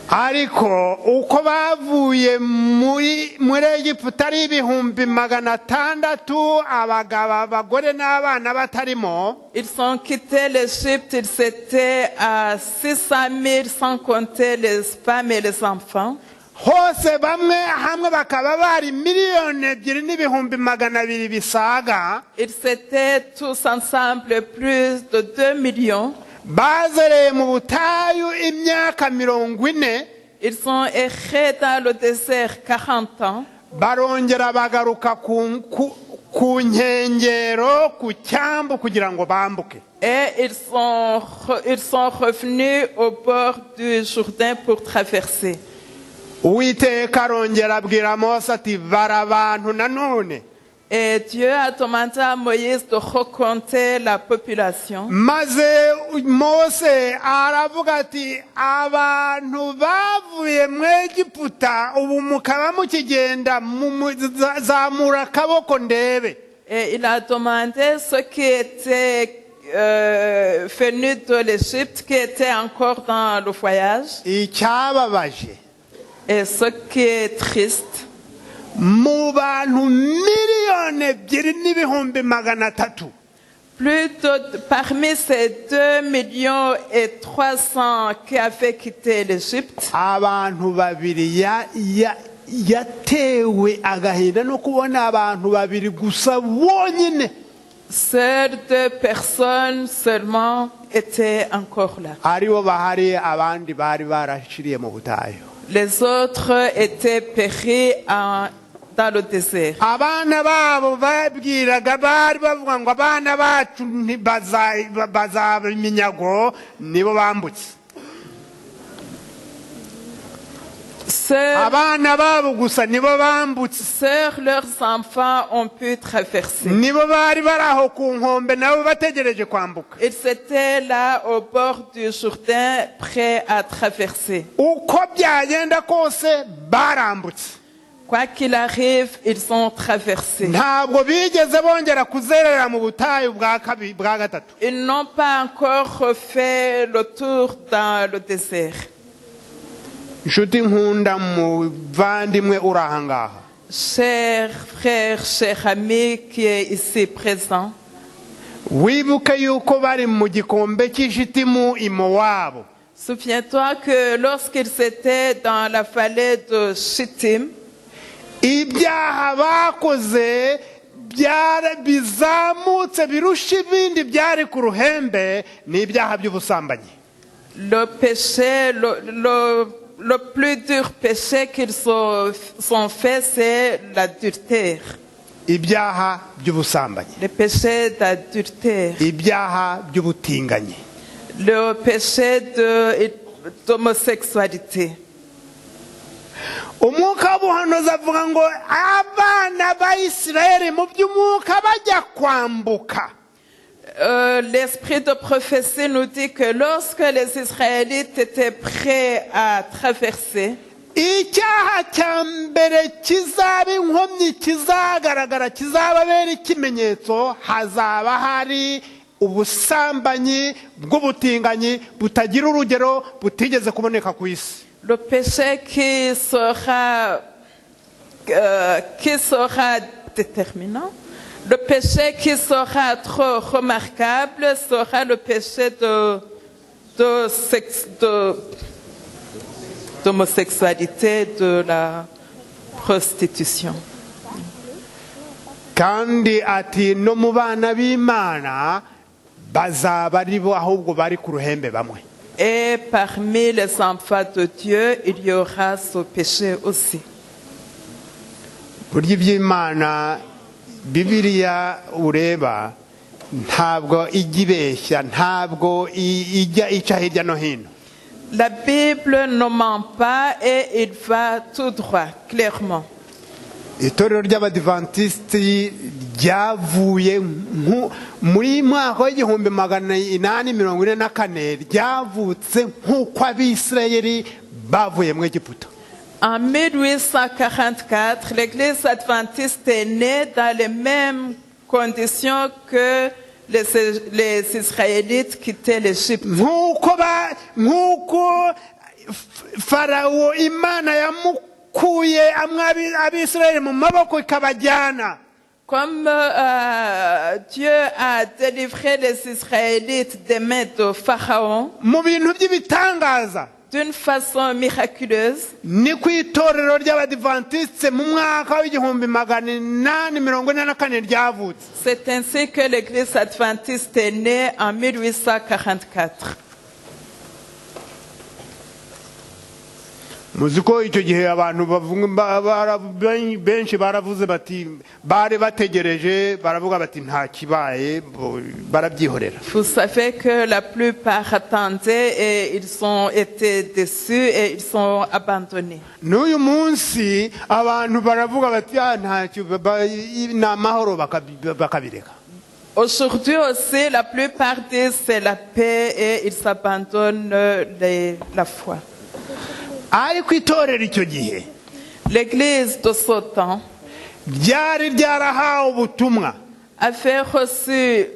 B: Ariko uko bavuye muri Egiputa ari 600 abagabo abagore n'abana batarimo.
C: Ils ont quitté l'Égypte, ils étaient à 600 000 sans compter les femmes et les enfants.
B: hose bamwe hamwe bakaba bari 2,2 bisaga.
C: Ils étaient tous ensemble plus de 2 millions.
B: Bazereye mu butayu imyaka 40.
C: Ils sont errés dans le désert 40 ans.
B: Barongera bagaruka ku nkengero ku cyambu kugira ngo bambuke.
C: Et ils sont revenus au bord du Jourdain pour traverser.
B: Uwiteka arongera abwira Mose ati bara abantu nanone.
C: Et Dieu a demandé à Moïse de recompter la population.
B: Maze Mose aravuga ati abantu bavuye mu Egiputa ubu mukaba mukigenda zamura akaboko ndebe.
C: Et il a demandé ceux qui étaient venus de l'Égypte, qui étaient encore dans le voyage.
B: Icyababaje.
C: Et ce qui est triste,
B: mu bantu 2,2
C: plus de, parmi ces 2,3 millions qui avaient quitté l'Égypte,
B: abantu babiri yatewe agahinda no kubona abantu babiri gusa bonyine.
C: seules 2 personnes seulement étaient encore là.
B: Aribo bahari abandi bari barashiriye mu butayu.
C: Les autres étaient péris dans le désert.
B: Abana babo babwiraga bari bavuga ngo abana bacu ntibazaba iminyago nibo bambutse. Abana babo gusa nibo bambutse.
C: Seuls leurs enfants ont pu traverser.
B: Nibo bari baraho ku nkombe nabo bategereje kwambuka.
C: Ils étaient là au bord du Jourdain prêts à traverser.
B: Uko byagenda kose barambutse.
C: Quoi qu'il arrive, ils ont traversé.
B: Ntabwo bigeze bongera kuzerera mu butayu bwa gatatu.
C: Ils n'ont pas encore refait le tour dans le désert.
B: Nshuti nkunda muvandimwe urahangaha.
C: Cher frère, cher ami qui est ici présent,
B: wibuke yuko bari mu gikombe cy'ishitimu i Mowabu.
C: souviens-toi que lorsqu'ils étaient dans la vallée de Shittim,
B: ibyaha bakoze bizamutse birusha ibindi byari ku ruhembe ni ibyaha by'ubusambanyi.
C: le péché, le plus dur péché qu'ils ont fait, c'est l'adultère.
B: Ibyaha by'ubusambanyi.
C: Le péché d'adultère.
B: Ibyaha by'ubutinganyi.
C: Le péché d'homosexualité.
B: Umwuka w'ubuhanuzi avuga ngo abana ba Isirayeli mu by'umwuka bajya kwambuka.
C: L'esprit de prophétie nous dit que lorsque les Israélites étaient prêts à traverser,
B: icyaha cya mbere kizaba inkomyi kizagaragara kizababera ikimenyetso hazaba hari ubusambanyi bw'ubutinganyi butagira urugero butigeze kuboneka ku isi.
C: le péché qui sera déterminant, le péché qui sera trop remarquable sera le péché d'homosexualité, de la prostitution.
B: Kandi ati no mu bana b'Imana bazaba ari bo ahubwo bari ku ruhembe bamwe.
C: Et parmi les enfants de Dieu, il y aura ce péché aussi.
B: Burya iby'Imana Bibiliya ureba ntabwo igibeshya ntabwo ijya ica hirya no hino.
C: La Bible ne ment pas et il va tout droit, clairement.
B: Itorero ry'Abadivantisiti ryavuye muri mwaka w'igihumbi 844 ryavutse nk'uko Abisirayeli bavuye mu Egiputa.
C: En 1844, l'Église adventiste est née dans les mêmes conditions que les Israélites quittaient l'Égypte.
B: Nk'uko Farawo Imana yamukuye Abisirayeli mu maboko ikabajyana.
C: Comme Dieu a délivré les Israélites des mains de Pharaon,
B: mu bintu by'ibitangaza.
C: d'une façon miraculeuse,
B: ni ku itorero ry'abadivantisite mu mwaka w'igihumbi magana inani mirongo ine na kane ryavutse.
C: c'est ainsi que l'église adventiste est née en 1844.
B: muzi ko icyo gihe abantu benshi baravuze bati bari bategereje baravuga bati nta kibaye barabyihorera.
C: Vous savez que la plupart attendaient et ils ont été déçus et ils sont abandonnés.
B: n'uyu munsi abantu baravuga bati ni amahoro bakabireka.
C: Aujourd'hui aussi, la plupart disent c'est la paix et ils abandonnent la foi.
B: ariko itorero icyo gihe
C: L'église de ce temps
B: ryari ryarahawe ubutumwa
C: avait reçu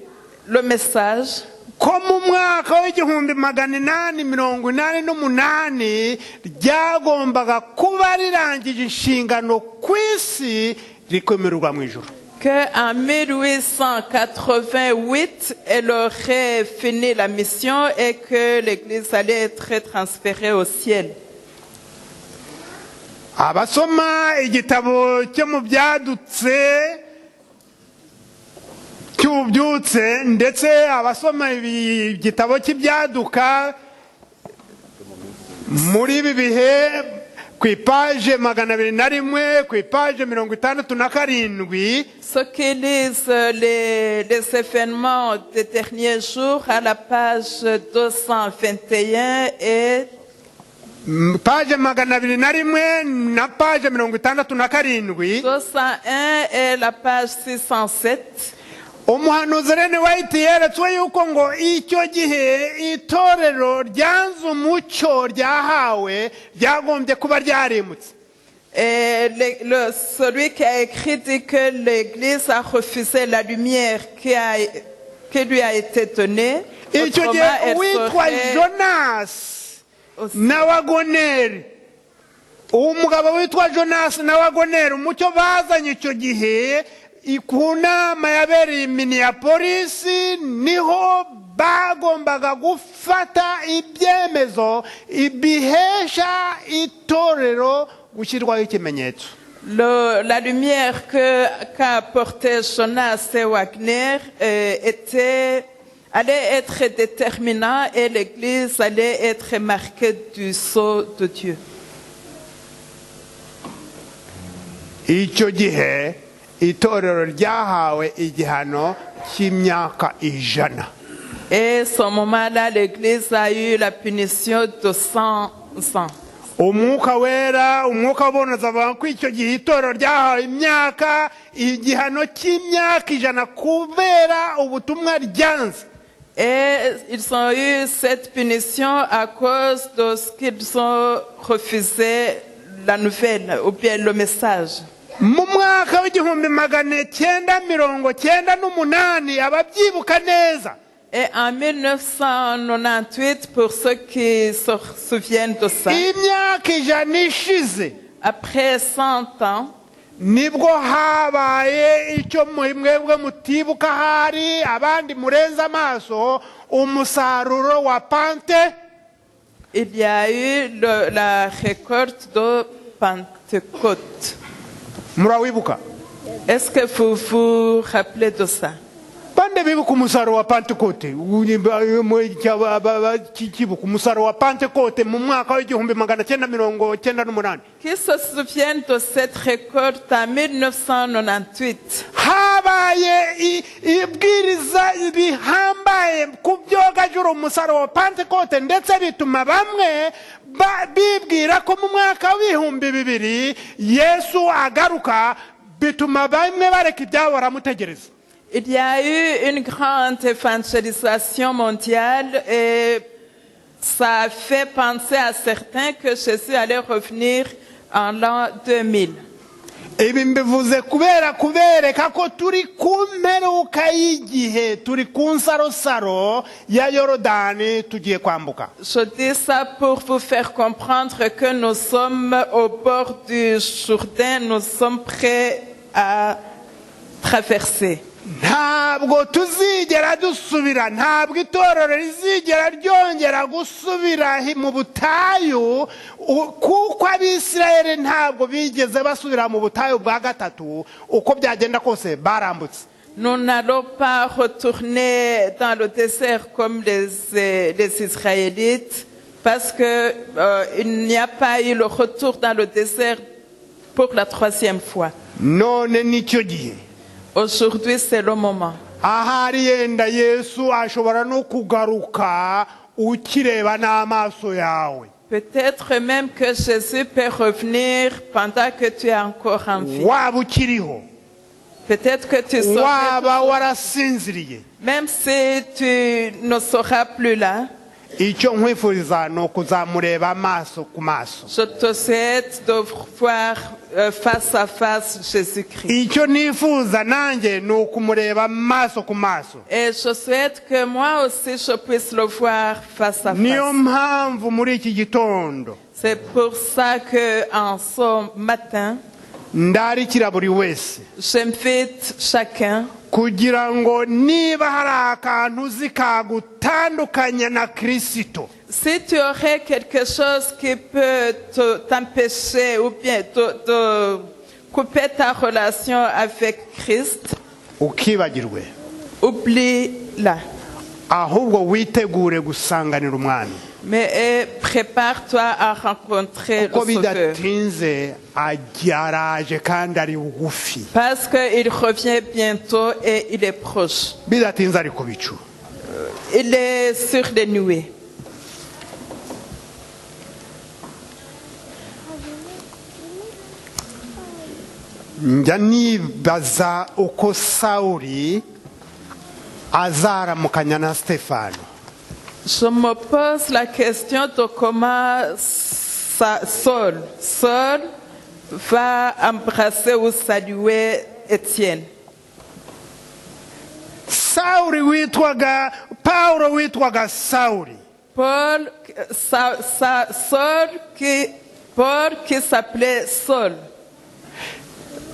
C: le message
B: ko mu mwaka w'igihumbi magana inani mirongo inani n'umunani ryagombaga kuba rirangije inshingano ku isi rikomererwa mu ijuru.
C: qu'en 1888, elle aurait fini la mission et que l'église allait être transférée au ciel.
B: abasoma igitabo cyo mu byadutse cy'ububyutse ndetse abasoma igitabo cy'ibyaduka muri ibi bihe ku ipaje 201 ku ipaje 67.
C: Ceux qui lisent les événements des derniers jours à la page 221 et
B: paje 201 na paje 67.
C: 201 et la page 607.
B: umuhanuzi Ellen White yeretswe yuko ngo icyo gihe itorero ryanze umucyo ryahawe ryagombye kuba ryarimutse.
C: Et celui qui a écrit dit que l'Église a refusé la lumière qui lui a été donnée.
B: icyo gihe
C: Autrement, elle
B: uwitwa
C: serait
B: Jonas
C: aussi.
B: na Wagoneri, umugabo witwa Jonas na Wagoneri, umucyo bazanye icyo gihe ku nama yabereye Minneapolis, niho bagombaga gufata ibyemezo bihesha itorero gushyirwaho ikimenyetso.
C: La lumière qu'a apporté Jonas et Wagner allait être déterminant et l'Église allait être marquée du sceau de Dieu.
B: icyo gihe itorero ryahawe igihano cy'imyaka 100.
C: Et à ce moment-là, l'Église a eu la punition de 100 ans.
B: umwuka wera umwuka w'ubuhanuzi avuga ko icyo gihe itorero ryahawe igihano cy'imyaka 100 kubera ubutumwa ryanze.
C: Et ils ont eu cette punition à cause de ce qu'ils ont refusé la nouvelle ou bien le message.
B: mu mwaka w'igihumbi magana 998 ababyibuka neza,
C: Et en 1998, pour ceux qui se souviennent de ça,
B: imyaka 100 ishize
C: après 100 ans,
B: nibwo habaye icyo mwebwe mutibuka hari abandi murenza amaso, umusaruro wa Pante.
C: il y a eu la récolte de Pentecôte.
B: murawibuka?
C: Est-ce que vous vous rappelez de ça?
B: bande bibuka umusaruro wa Pentecote, kibuka umusaruro wa Pentecote mu mwaka w'igihumbi magana 998.
C: Qui se souvient de cette récolte en 1998?
B: habaye ibwiriza bihambaye ku byogajuru umusaruro wa Pentecote, ndetse bituma bamwe bibwira ko mu mwaka w'ibihumbi 2000 Yesu agaruka, bituma bamwe bareka ibyabo baramutegereza.
C: Il y a eu une grande évangélisation mondiale et ça a fait penser à certains que Jésus allait revenir en l'an 2000.
B: ibi mbivuze kubereka ko turi ku mperuka y'igihe, turi ku nsarosaro ya Yorodani tugiye kwambuka.
C: Je dis ça pour vous faire comprendre que nous sommes au bord du Jourdain, nous sommes prêts à traverser.
B: ntabwo tuzigera dusubira, ntabwo itorero rizigera ryongera gusubira mu butayu, kuko abisirayeli ntabwo bigeze basubira mu butayu bwa gatatu. Uko byagenda kose barambutse.
C: Nous n'allons pas retourner dans le désert comme les Israélites, parce que il n'y a pas eu le retour dans le désert pour la 3e fois.
B: None nicyo gihe.
C: Aujourd'hui, c'est le moment.
B: Ahari yenda Yesu ashobora no kugaruka ukireba n'amaso yawe.
C: Peut-être même que Jésus peut revenir pendant que tu es encore en vie.
B: Waba ukiriho.
C: Peut-être que tu seras,
B: waba warasinziriye.
C: même si tu ne seras plus là.
B: Icyo nkwifuriza no kuzamureba amaso ku maso.
C: Je te souhaite de voir face à face Jésus-Christ.
B: Icyo nifuza nanjye no kumureba amaso ku maso.
C: Et je souhaite que moi aussi je puisse le voir face à
B: Niyo
C: face.
B: mpamvu muri iki gitondo
C: C'est pour ça que en ce matin,
B: ndarikira buri wese
C: j'invite chacun,
B: kugira ngo niba hari akantu zikagutandukanya na Kristo,
C: si tu aurais quelque chose qui peut t'empêcher ou bien de couper ta relation avec Christ,
B: ukibagirwe,
C: oublie-la.
B: ahubwo witegure gusanganira umwami.
C: Mais prépare-toi à rencontrer
B: Uko
C: le Sauveur.
B: bidatinze araje kandi ari bugufi.
C: Parce qu'il revient bientôt et il est proche.
B: Bidatinze ari ku bicu.
C: Il est sur les nuées.
B: Njya nibaza uko Sawuli azaramukanya na Stefano.
C: Je me pose la question de comment Saul va embrasser ou saluer Étienne.
B: Sawuli witwaga Paulo witwaga Sawuli.
C: Paul qui s'appelait Saul.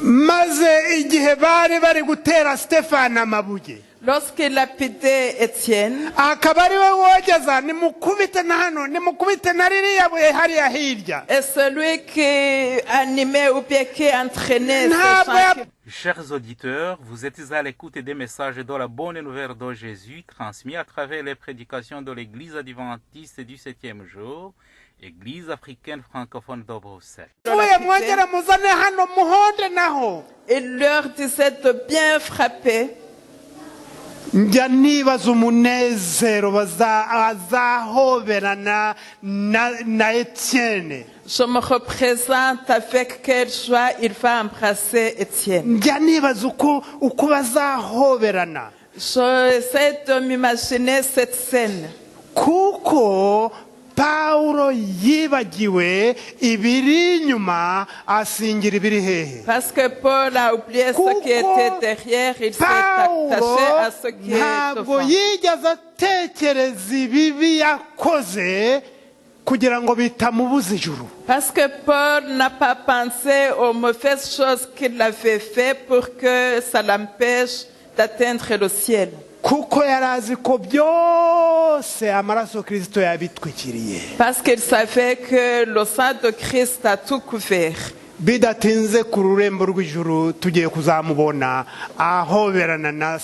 B: Maze igihe bari gutera Stefano amabuye,
C: Lorsqu'il lapidait Étienne,
B: akaba ari we wogeza nimukubite na hano nimukubite na ririya buye hariya hirya.
C: et celui qui animait ou bien qui entraînait ces
B: Ntabwo
C: gens qui-
A: Chers auditeurs, vous êtes à l'écoute des messages de la bonne nouvelle de Jésus transmis à travers les prédications de l'Église adventiste du 7e jour, Église africaine francophone de Bruxelles.
B: Uye mwongere muzane hano muhonde naho.
C: Il leur disait de bien frapper.
B: Njya nibaza umunezero bazahoberana na Etienne.
C: Je me représente avec quelle joie il va embrasser Étienne.
B: Njya nibaza uko bazahoberana.
C: J'essaie de m'imaginer cette scène.
B: Kuko Paulo yibagiwe ibiri inyuma asingira ibiri hehe.
C: Parce que Paul a oublié ce qui était derrière, il s'est attaché à ce qui est
B: ntabwo
C: devant.
B: yigeze atekereza ibibi yakoze kugira ngo bitamubuza ijuru.
C: Parce que Paul n'a pas pensé aux mauvaises choses qu'il avait fait pour que ça l'empêche d'atteindre le ciel.
B: Kuko yari azi ko byose amaraso Kristo yabitwikiriye.
C: Parce qu'il savait que le sang de Christ a tout couvert.
B: Bidatinze ku rurembo rw'ijuru tugiye kuzamubona ahoberana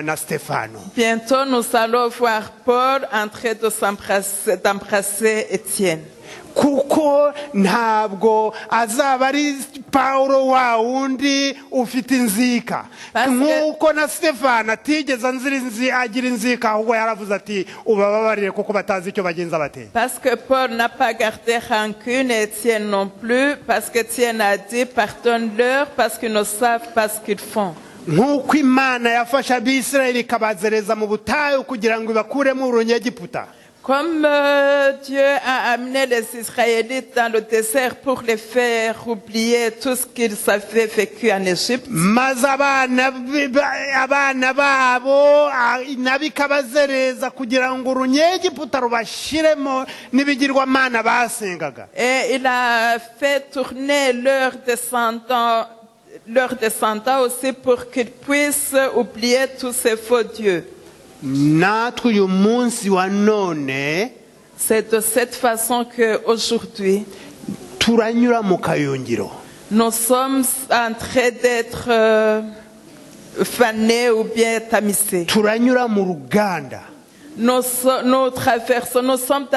B: na Stefano.
C: Bientôt, nous allons voir Paul en train d'embrasser Étienne.
B: Kuko ntabwo azaba ari Paulo wa wundi ufite inzika, nk'uko na Stefano atigeze agira inzika, ahubwo yaravuze ati ubababarire kuko batazi icyo bagenza bate.
C: Parce que Paul n'a pas gardé rancune, et Étienne non plus, parce qu'Étienne a dit pardonne-leur parce qu'ils ne savent pas ce qu'ils font.
B: Nk'uko Imana yafashe Abisirayeli ikabazereza mu butayu kugira ngo ibakuremo urunyegiputa.
C: Comme Dieu a amené les Israélites dans le désert pour les faire oublier tout ce qu'ils avaient vécu en Égypte.
B: Maze abana babo nabikabazereza kugira ngo urunyegiputa rubashiremo n'ibigirwamana basengaga.
C: Et il a fait tourner leurs descendants leurs descendants aussi pour qu'ils puissent oublier tous ces faux dieux.
B: natwe uyu munsi wa none
C: C'est de cette façon qu'aujourd'hui,
B: turanyura mu kayungiro,
C: nous sommes en train d'être fanés ou bien tamisés.
B: turanyura mu ruganda.
C: Nous traversons, nous sommes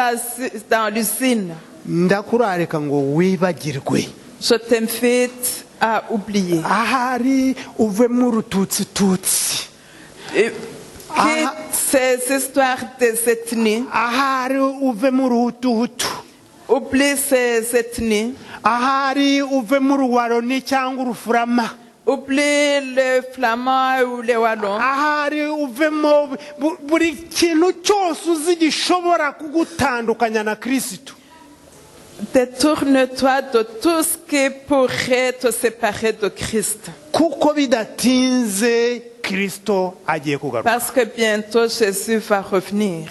C: dans l'usine.
B: Ndakurareka ngo wibagirwe,
C: Je t'invite à oublier.
B: ahari uve mu rututsi,
C: Et quitte ces histoires des ethnies.
B: ahari uve mu ruhutuhutu,
C: Oublie ces ethnies.
B: ahari uve mu ruwaroni cyangwa urufurama,
C: Oublie les Flamands ou les Wallons.
B: ahari uvemo buri kintu cyose uzi gishobora kugutandukanya na Kristo,
C: Détourne-toi de tout ce qui pourrait te séparer de Christ.
B: kuko bidatinze Kristo agiye kugaruka.
C: Parce que bientôt Jésus va revenir.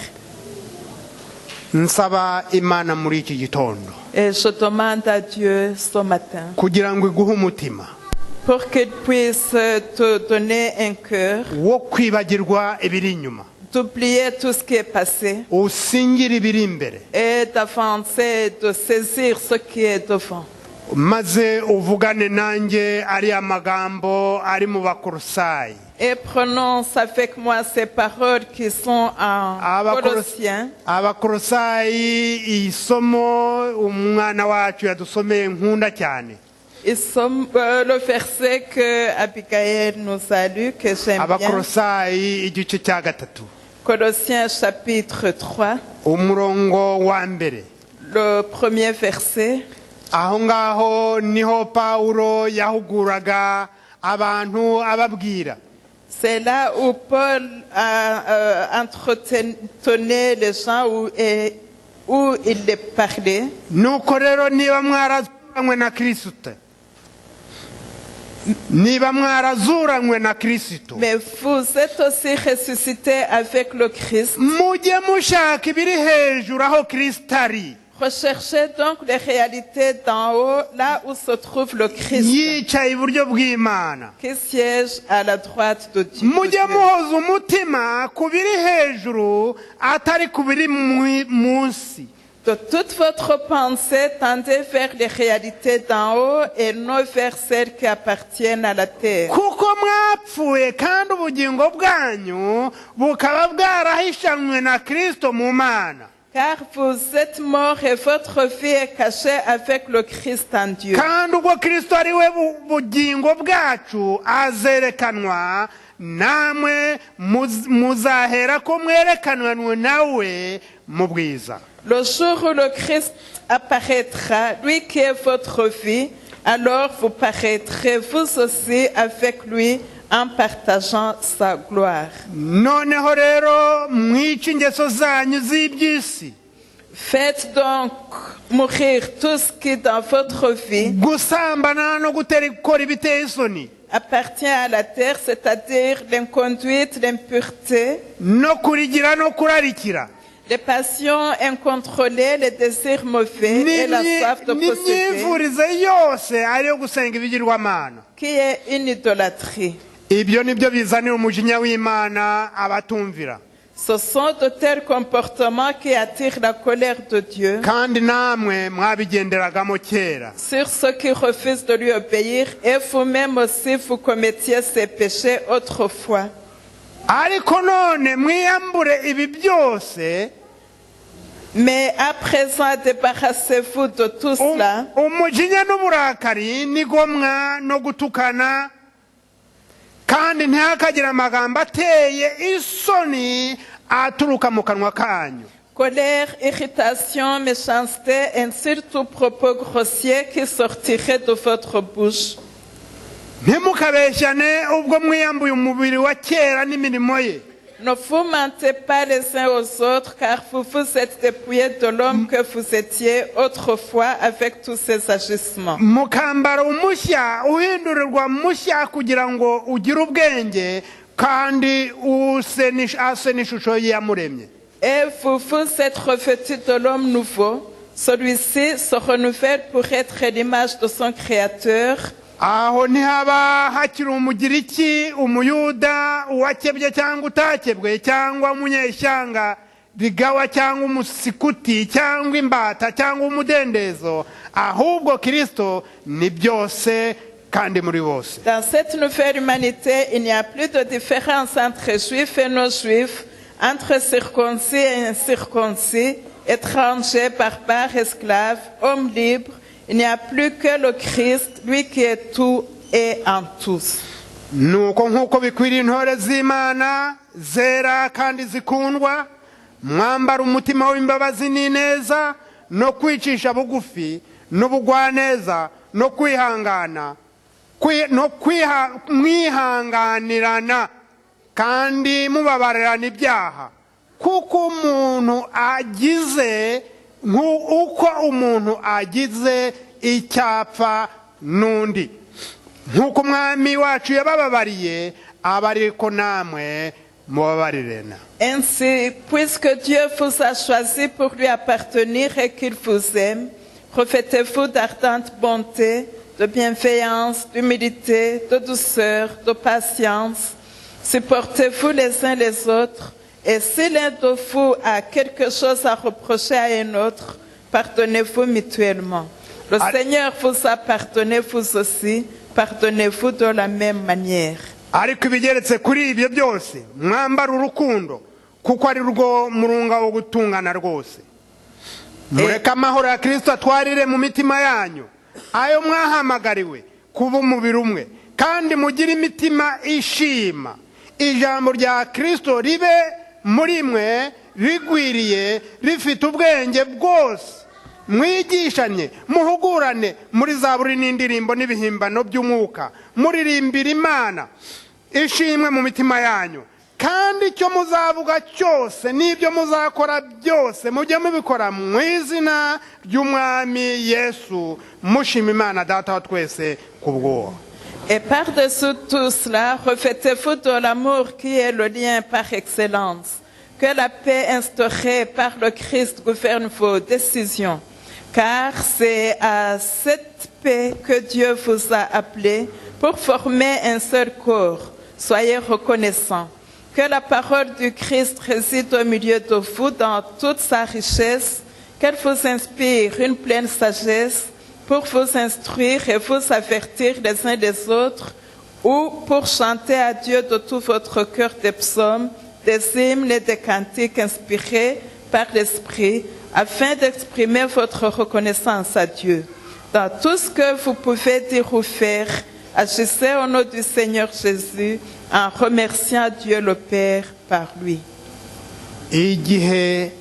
B: Nsaba Imana muri iki gitondo
C: Et je demande à Dieu ce matin
B: kugira ngo iguhe umutima
C: pour qu'il puisse te donner un cœur,
B: wo kwibagirwa ibiri inyuma,
C: d'oublier tout ce qui est passé
B: usingire ibiri imbere,
C: et d'avancer, de saisir ce qui est devant.
B: maze uvugane nanjye ariya magambo ari mu Bakolosayi.
C: Et prononce avec moi ces paroles qui sont en Colossiens.
B: Abakolosayi isomo umwana wacu yadusomeye nkunda cyane.
C: Ils sont le verset que Abigail nous a lu, que j'aime bien.
B: Abakolosayi igice cya gatatu,
C: Colossiens chapitre 3,
B: umurongo wa mbere.
C: le premier verset.
B: Aho ngaho niho Pawulo yahuguraga abantu ababwira.
C: C'est là où Paul a entretenu les gens où il les parlait.
B: Nuko rero niba mwarazuranywe na Kristo, niba mwarazuranywe na Kristo,
C: Mais vous êtes aussi ressuscités avec le Christ.
B: mujye mushaka ibiri hejuru aho Kristo ari,
C: Recherchez donc les réalités d'en haut, là où se trouve le Christ,
B: yicaye iburyo bw'Imana.
C: qui siège à la droite de Dieu.
B: Mujye muhoza umutima ku biri hejuru atari ku biri munsi.
C: De toute votre pensée, tendez vers les réalités d'en haut et non vers celles qui appartiennent à la terre.
B: Kuko mwapfuye kandi ubugingo bwanyu bukaba bwarahishanywe na Kristo mu Mana.
C: Car vous êtes morts et votre vie est cachée avec le Christ en Dieu.
B: Kandi ubwo Kristo ari we bugingo bwacu azerekanwa, namwe muzahera ko mwerekanwe nawe mu bwiza.
C: Le jour où le Christ apparaîtra, lui qui est votre vie, alors vous paraîtrez vous aussi avec lui en partageant sa gloire.
B: Noneho rero mwica ingeso zanyu z'iby'isi,
C: Faites donc mourir tout ce qui dans votre vie
B: gusambana no gukora ibiteye isoni,
C: appartient à la terre, c'est-à-dire l'inconduite, l'impureté,
B: no kurigira no kurarikira,
C: les passions incontrôlées, les désirs mauvais et la soif de posséder,
B: n'imyifurize yose ariyo gusenga ibigirwamana.
C: qui est une idolâtrie.
B: Ibyo nibyo bizanira umujinya w'Imana abatumvira.
C: Ce sont de tels comportements qui attirent la colère de Dieu
B: Kandi namwe mwabigenderagamo kera.
C: sur ceux qui refusent de lui obéir, et vous-même aussi vous commettiez ces péchés autrefois.
B: Ariko none mwiyambure ibi byose,
C: Mais à présent, débarrassez-vous de tout cela.
B: umujinya n'uburakari n'igomwa no gutukana, kandi ntihakagira amagambo ateye isoni aturuka mu kanwa kanyu.
C: Colère, irritation, méchanceté, ainsi tout propos grossier qui sortirait de votre bouche.
B: Ntimukabeshyane ubwo mwiyambuye umubiri wa kera n'imirimo ye.
C: Ne vous mentez pas les uns aux autres, car vous vous êtes dépouillés de l'homme que vous étiez autrefois avec tous ses agissements.
B: Mukambara umushya uhindurirwa mushya kugira ngo ugire ubwenge kandi ase n'ishusho ye yamuremye.
C: Et vous vous êtes revêtus de l'homme nouveau. Celui-ci se renouvelle pour être l'image de son Créateur
B: aho ntihaba hakiri umugiriki, umuyuda, uwakebye cyangwa utakebwe, cyangwa umunyeshyanga, rigawa cyangwa umusikuti, cyangwa imbata cyangwa umudendezo, ahubwo Kristo ni byose kandi muri bose.
C: Dans cette nouvelle humanité, il n'y a plus de différence entre juifs et non-juifs, entre circoncis et incirconcis, étrangers, barbares, esclaves, hommes libres. Il n'y a plus que le Christ, lui qui est tout et en tous.
B: Nuko nk'uko bikwiriye intore z'Imana zera kandi zikundwa, mwambara umutima w'imbabazi n'ineza no kwicisha bugufi n'ubugwaneza no kwihangana, mwihanganirana kandi mubabarirana ibyaha, kuko umuntu agize uko umuntu agize icyapfa n'undi, nk'uko umwami wacu yabababariye aba ariko namwe mubabarirana.
C: Ainsi, puisque Dieu vous a choisi pour lui appartenir et qu'il vous aime, revêtez-vous d'ardente bonté, de bienveillance, d'humilité, de douceur, de patience. Supportez-vous les uns les autres, et si l'un de vous a quelque chose à reprocher à un autre, pardonnez-vous mutuellement. Le Seigneur vous a pardonné, vous aussi, pardonnez-vous de la même manière.
B: Ariko ibigeretse kuri ibyo byose mwambara urukundo, kuko ari rwo murunga wo gutungana rwose. Mureka amahoro ya Kristo atwarire mu mitima yanyu, ayo mwahamagariwe kuba umubiri umwe, kandi mugire imitima ishima. Ijambo rya Kristo ribe muri mwe rigwiriye, rifite ubwenge bwose. Mwigishanye, muhugurane muri zaburi n'indirimbo n'ibihimbano by'umwuka, muririmbira Imana ishimwe mu mitima yanyu. Kandi icyo muzavuga cyose n'ibyo muzakora byose mujye mubikora mu izina ry'umwami Yesu, mushima Imana Data wa twese kubwo.
C: Et par-dessus tout cela, revêtez-vous de l'amour qui est le lien par excellence. Que la paix instaurée par le Christ gouverne vos décisions. Car c'est à cette paix que Dieu vous a appelés pour former un seul corps. Soyez reconnaissants. Que la parole du Christ réside au milieu de vous dans toute sa richesse. Qu'elle vous inspire une pleine sagesse pour vous instruire et vous avertir les uns des autres, ou pour chanter à Dieu de tout votre cœur des psaumes, des hymnes et des cantiques inspirés par l'Esprit, afin d'exprimer votre reconnaissance à Dieu. Dans tout ce que vous pouvez dire ou faire, agissez au nom du Seigneur Jésus en remerciant Dieu le Père par lui.
B: Igihe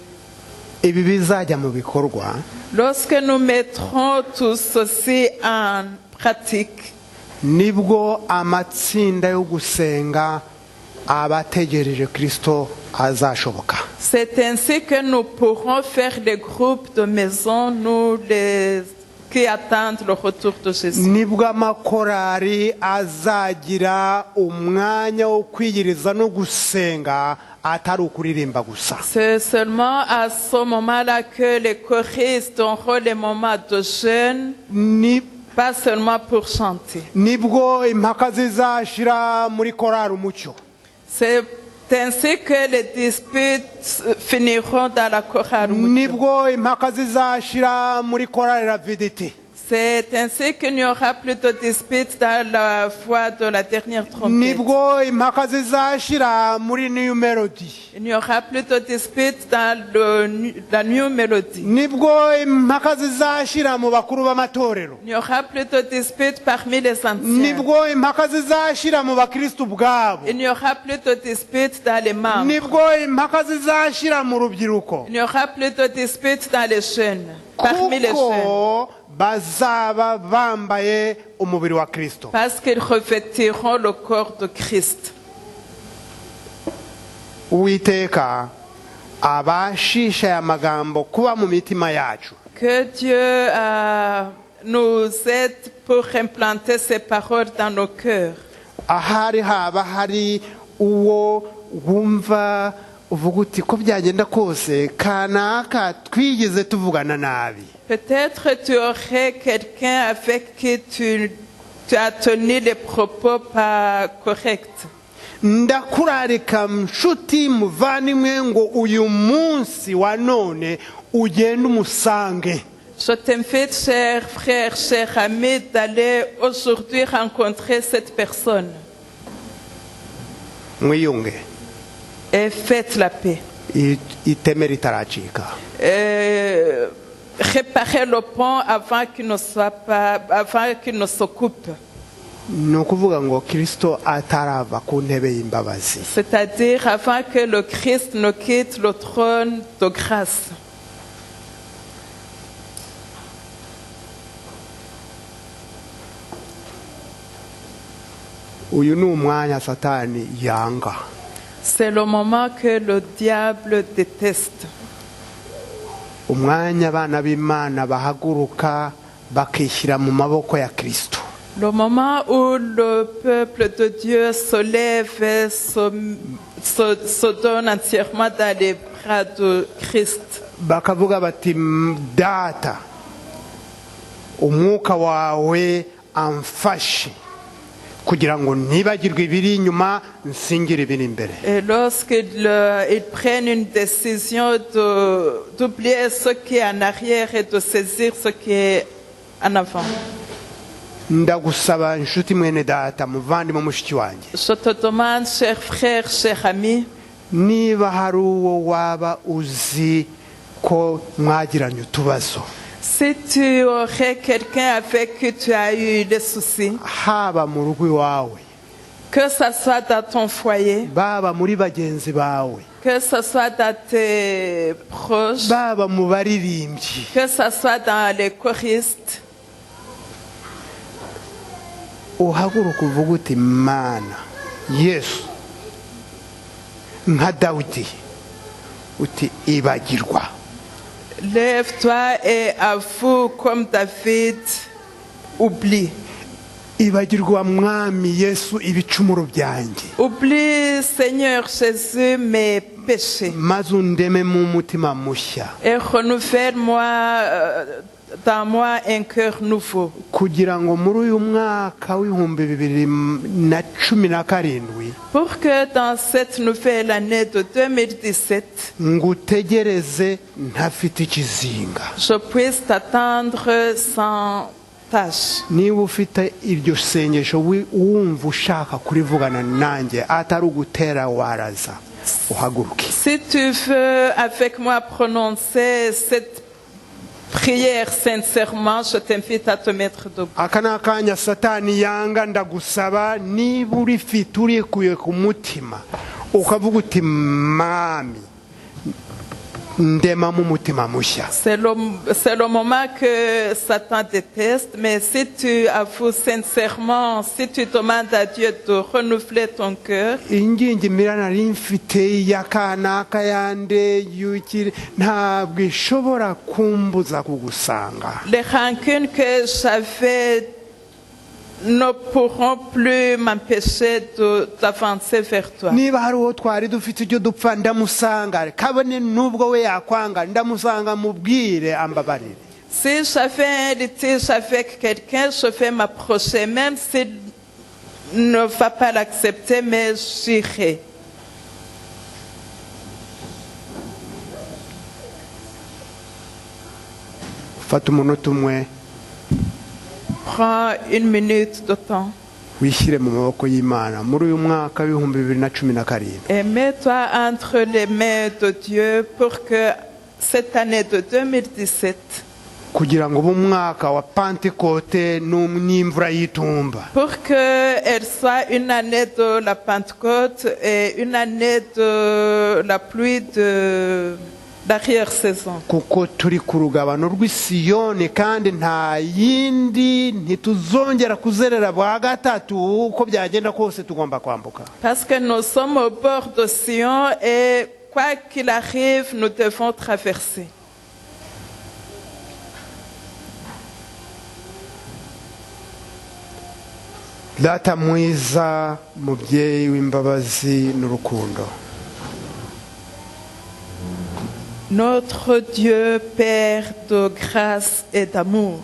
B: ibi bizajya mu bikorwa,
C: lorsque nous mettrons tout ceci en pratique,
B: nibwo amatsinda yo gusenga abategereje Kristo azashoboka.
C: C'est ainsi que nous pourrons faire des groupes de maisons, qui attendent le retour de Jésus.
B: Nibwo amakorari azagira umwanya wo kwiyiriza no gusenga atari ukuririmba gusa.
C: C'est seulement à ce moment-là que les choristes auront les moments de jeûne, pas seulement pour chanter.
B: Nibwo impaka zizashira muri korari umucyo.
C: C'est ainsi que les disputes finiront dans la chorale.
B: Nibwo impaka zizashira muri korari Ravidité.
C: C'est ainsi qu'il n'y aura plus de disputes dans la voix de la dernière trompette.
B: Nibwo impaka zizashira muri New Melody.
C: Il n'y aura plus de disputes dans la New Melody.
B: Nibwo impaka zizashira mu bakuru b'amatorero.
C: Il n'y aura plus de disputes parmi les anciens.
B: Nibwo impaka zizashira mu bakristo bwabo.
C: Il n'y aura plus de disputes dans les membres.
B: Nibwo impaka zizashira mu rubyiruko.
C: Il n'y aura plus de disputes dans les jeunes, parmi les jeunes.
B: Bazaba bambaye umubiri wa Kristo.
C: Parce qu'ils revêtiront le corps de Christ.
B: Uwiteka abashisha ya magambo kuba mu mitima yacu.
C: Que Dieu nous aide pour implanter ces paroles dans nos cœurs.
B: Ahari haba hari uwo wumva uvuga uti ko byagenda kose kanaka twigeze tuvugana nabi.
C: Peut-être tu aurais quelqu'un avec qui tu tu as tenu les propos pas corrects.
B: ndakurarika nshuti muvandimwe ngo uyu munsi wa none ugende umusange.
C: Je t'invite, cher frère, cher ami, d'aller aujourd'hui rencontrer cette personne
B: mwiyunge
C: et faites la paix.
B: iteme ritaracika.
C: Réparer le pont avant qu'il ne s'occupe.
B: ni ukuvuga ngo Kristo atarava ku ntebe y'imbabazi.
C: C'est-à-dire avant que le Christ ne quitte le trône de grâce.
B: uyu ni umwanya satani yanga.
C: C'est le moment que le diable déteste.
B: umwanya abana b'Imana bahaguruka bakishyira mu maboko ya Kristo.
C: Le moment où le peuple de Dieu se lève et se donne entièrement dans les bras de Christ.
B: bakavuga bati data umwuka wawe amfashe kugira ngo nibagirwe ibiri inyuma nsingire ibiri imbere.
C: Et lorsqu'ils prennent une décision d'oublier ce qui est en arrière et de saisir ce qui est en avant.
B: ndagusaba inshuti mwene data muvandimwe mushiki wanjye,
C: Je te demande, cher frère, cher ami,
B: niba hari uwo waba uzi ko mwagiranye utubazo,
C: si tu aurais quelqu'un avec qui tu as eu des soucis,
B: haba mu rugo iwawe,
C: que ce soit dans ton foyer,
B: baba muri bagenzi bawe,
C: que ce soit dans tes proches,
B: baba mu baririmbyi,
C: que ce soit dans les choristes,
B: uhaguruka uvuga uti mana Yesu nka Dawidi uti ibagirwa.
C: lève-toi et avoue comme David, oublie.
B: ibagirwa mwami Yesu ibicumuro byanjye,
C: Oublie, Seigneur Jésus, mes péchés
B: maze undeme mu mutima mushya
C: et renouvelle-moi dans moi un cœur nouveau,
B: kugira ngo muri uyu mwaka w'ibihumbi 2017
C: pour que dans cette nouvelle année de 2017,
B: ngutegereze ntafite ikizinga.
C: je puisse t'attendre sans tâche.
B: niba ufite iryo sengesho wumva ushaka kurivugana nanjye atari ugutera waraza uhaguruke.
C: Si tu veux avec moi prononcer cette prière sincèrement, je t'invite à te mettre debout.
B: aka ni akanya satani yanga, ndagusaba niba urifite urikuye ku mutima ukavuga uti mami ndema mu mutima mushya.
C: C'est le moment que Satan déteste, mais si tu avoues sincèrement, si tu demandes à Dieu de renouveler ton cœur,
B: ingingimira nari mfite y'akanaka yande yukire ntabwo ishobora kumbuza kugusanga.
C: les rancunes que j'avais ne pourront plus m'empêcher d'avancer vers toi.
B: niba hari uwo twari dufite ibyo dupfa ndamusanga, kabone n'ubwo we yakwanga ndamusanga mubwire ambabarire.
C: Si j'avais un litige avec quelqu'un, je vais m'approcher, même s'il ne va pas l'accepter, mais j'irai.
B: fata umunota umwe
C: Prends une minute de temps
B: wishyire mu maboko y'Imana muri uyu mwaka w'ibihumbi 2017.
C: et mets-toi entre les mains de Dieu pour que cette année de 2017,
B: kugira ngo umwaka wa Pentecote n'imvura y'itumba.
C: pour qu'elle soit une année de la Pentecôte et une année de la pluie de l'arrière-saison.
B: kuko turi ku rugabano rw'Isiyoni kandi nta yindi ntituzongera kuzerera bwa gatatu uko byagenda kose tugomba kwambuka.
C: Parce que nous sommes au bord de Sion et quoi qu'il arrive, nous devons traverser.
B: Data mwiza, mubyeyi w'imbabazi n'urukundo,
C: Notre Dieu, Père de grâce et d'amour,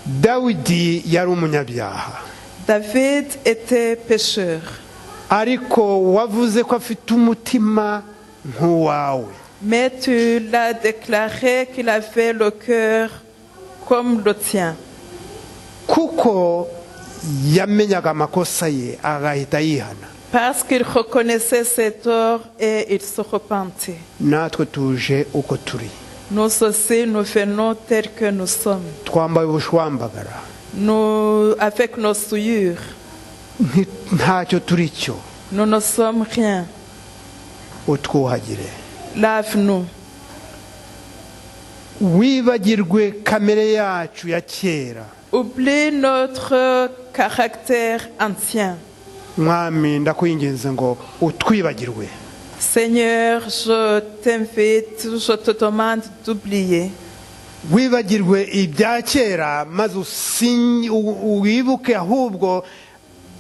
B: Dawidi yari umunyabyaha,
C: David était pécheur,
B: ariko wavuze ko afite umutima nk'uwawe.
C: mais tu l'as déclaré qu'il avait le cœur comme le tien,
B: Kuko yamenyaga amakosa ye agahita yihana.
C: parce qu'il reconnaissait ses torts et il se repentait.
B: Natwe tuje uko turi,
C: Nous aussi, nous venons tels que nous sommes,
B: twambaye ubushwambagara,
C: nous, avec nos souillures.
B: ntacyo turi cyo.
C: Nous ne sommes rien.
B: Utwuhagire,
C: Lave-nous.
B: wibagirwe kamere yacu ya kera.
C: Oublie notre caractère ancien.
B: Mwami ndakwinginze ngo utwibagirwe.
C: Seigneur, je t'invite, je te demande d'oublier.
B: Wibagirwe ibya kera maze wibuke ahubwo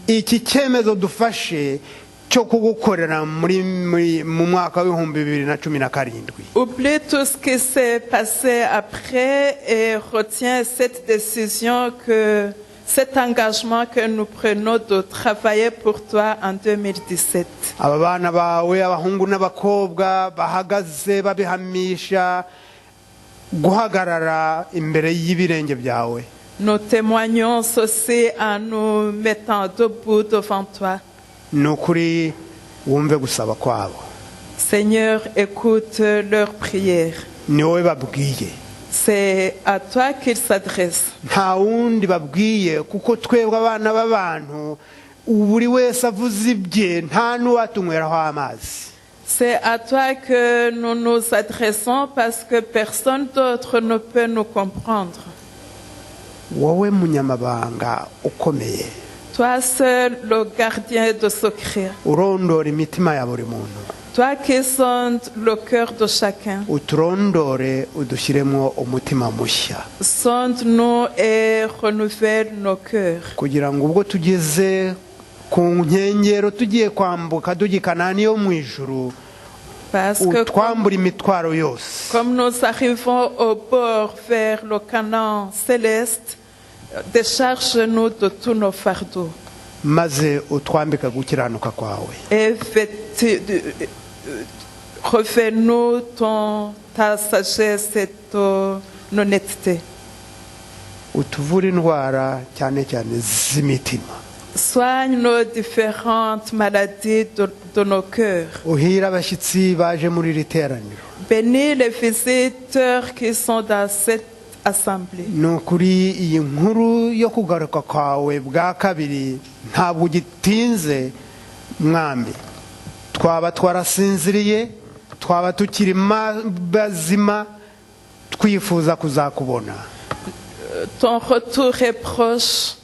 B: iki cyemezo dufashe cyo kugukorera mu mwaka wa 2017.
C: Oublie tout ce qui s'est passé après et retiens cette décision, cet engagement que nous prenons de travailler pour toi en 2017.
B: Aba bana bawe abahungu n'abakobwa bahagaze babihamisha guhagarara imbere y'ibirenge byawe.
C: Nous témoignons ceci en nous mettant debout devant toi.
B: Nukuri wumve gusaba kwabo.
C: Seigneur, écoute leurs prières.
B: Ni wowe babwiye.
C: C'est à toi qu'ils s'adressent.
B: Nta wundi babwiye kuko twebwe abana b'abantu buri wese avuze ibye nta n'uwatunyweraho amazi.
C: C'est à toi que nous nous adressons parce que personne d'autre ne peut nous comprendre.
B: Wowe munyamabanga ukomeye.
C: Toi seul, le gardien de secret.
B: Urondora imitima ya buri muntu.
C: Toi qui sondes le cœur de chacun.
B: Uturondore udushyiremo umutima mushya.
C: Sonde-nous et renouvelle nos cœurs.
B: Kugira ngo ubwo tugeze ku nkengero tugiye kwambuka tujya i Kanani yo mu ijuru,
C: Parce que
B: utwambura imitwaro yose.
C: comme nous arrivons au bord vers le Canaan céleste, décharge-nous de tous nos fardeaux.
B: Maze utwambika gukiranuka kwawe.
C: Et refais-nous ta sagesse et ton honnêteté.
B: Utuvure indwara cyane cyane z'imitima.
C: Soigne nos différentes maladies de nos cœurs.
B: Uhira abashyitsi baje muri iri teraniro.
C: Bénis les visiteurs qui sont dans cette assemblée.
B: Nukuri iyi nkuru yo kugaruka kwawe bwa kabiri ntabwo gitinze mwami. Twaba twarasinziriye, twaba tukiri bazima, twifuza kuzakubona.
C: Ton retour est proche.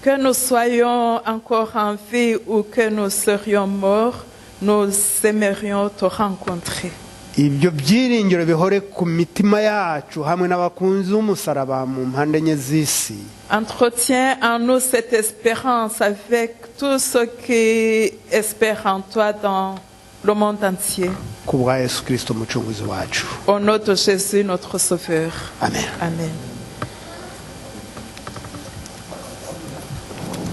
C: Que nous soyons encore en vie ou que nous serions morts, nous aimerions te rencontrer.
B: Ibyo byiringiro bihore ku mitima yacu hamwe n'abakunzi b'umusaraba mu mpande enye z'isi.
C: Entretiens en nous cette espérance avec tous ceux qui espèrent en toi dans le monde entier.
B: Ku bwa Yesu Kristo umucunguzi wacu.
C: Au nom de Jésus, notre Sauveur.
B: Amen.
C: Amen.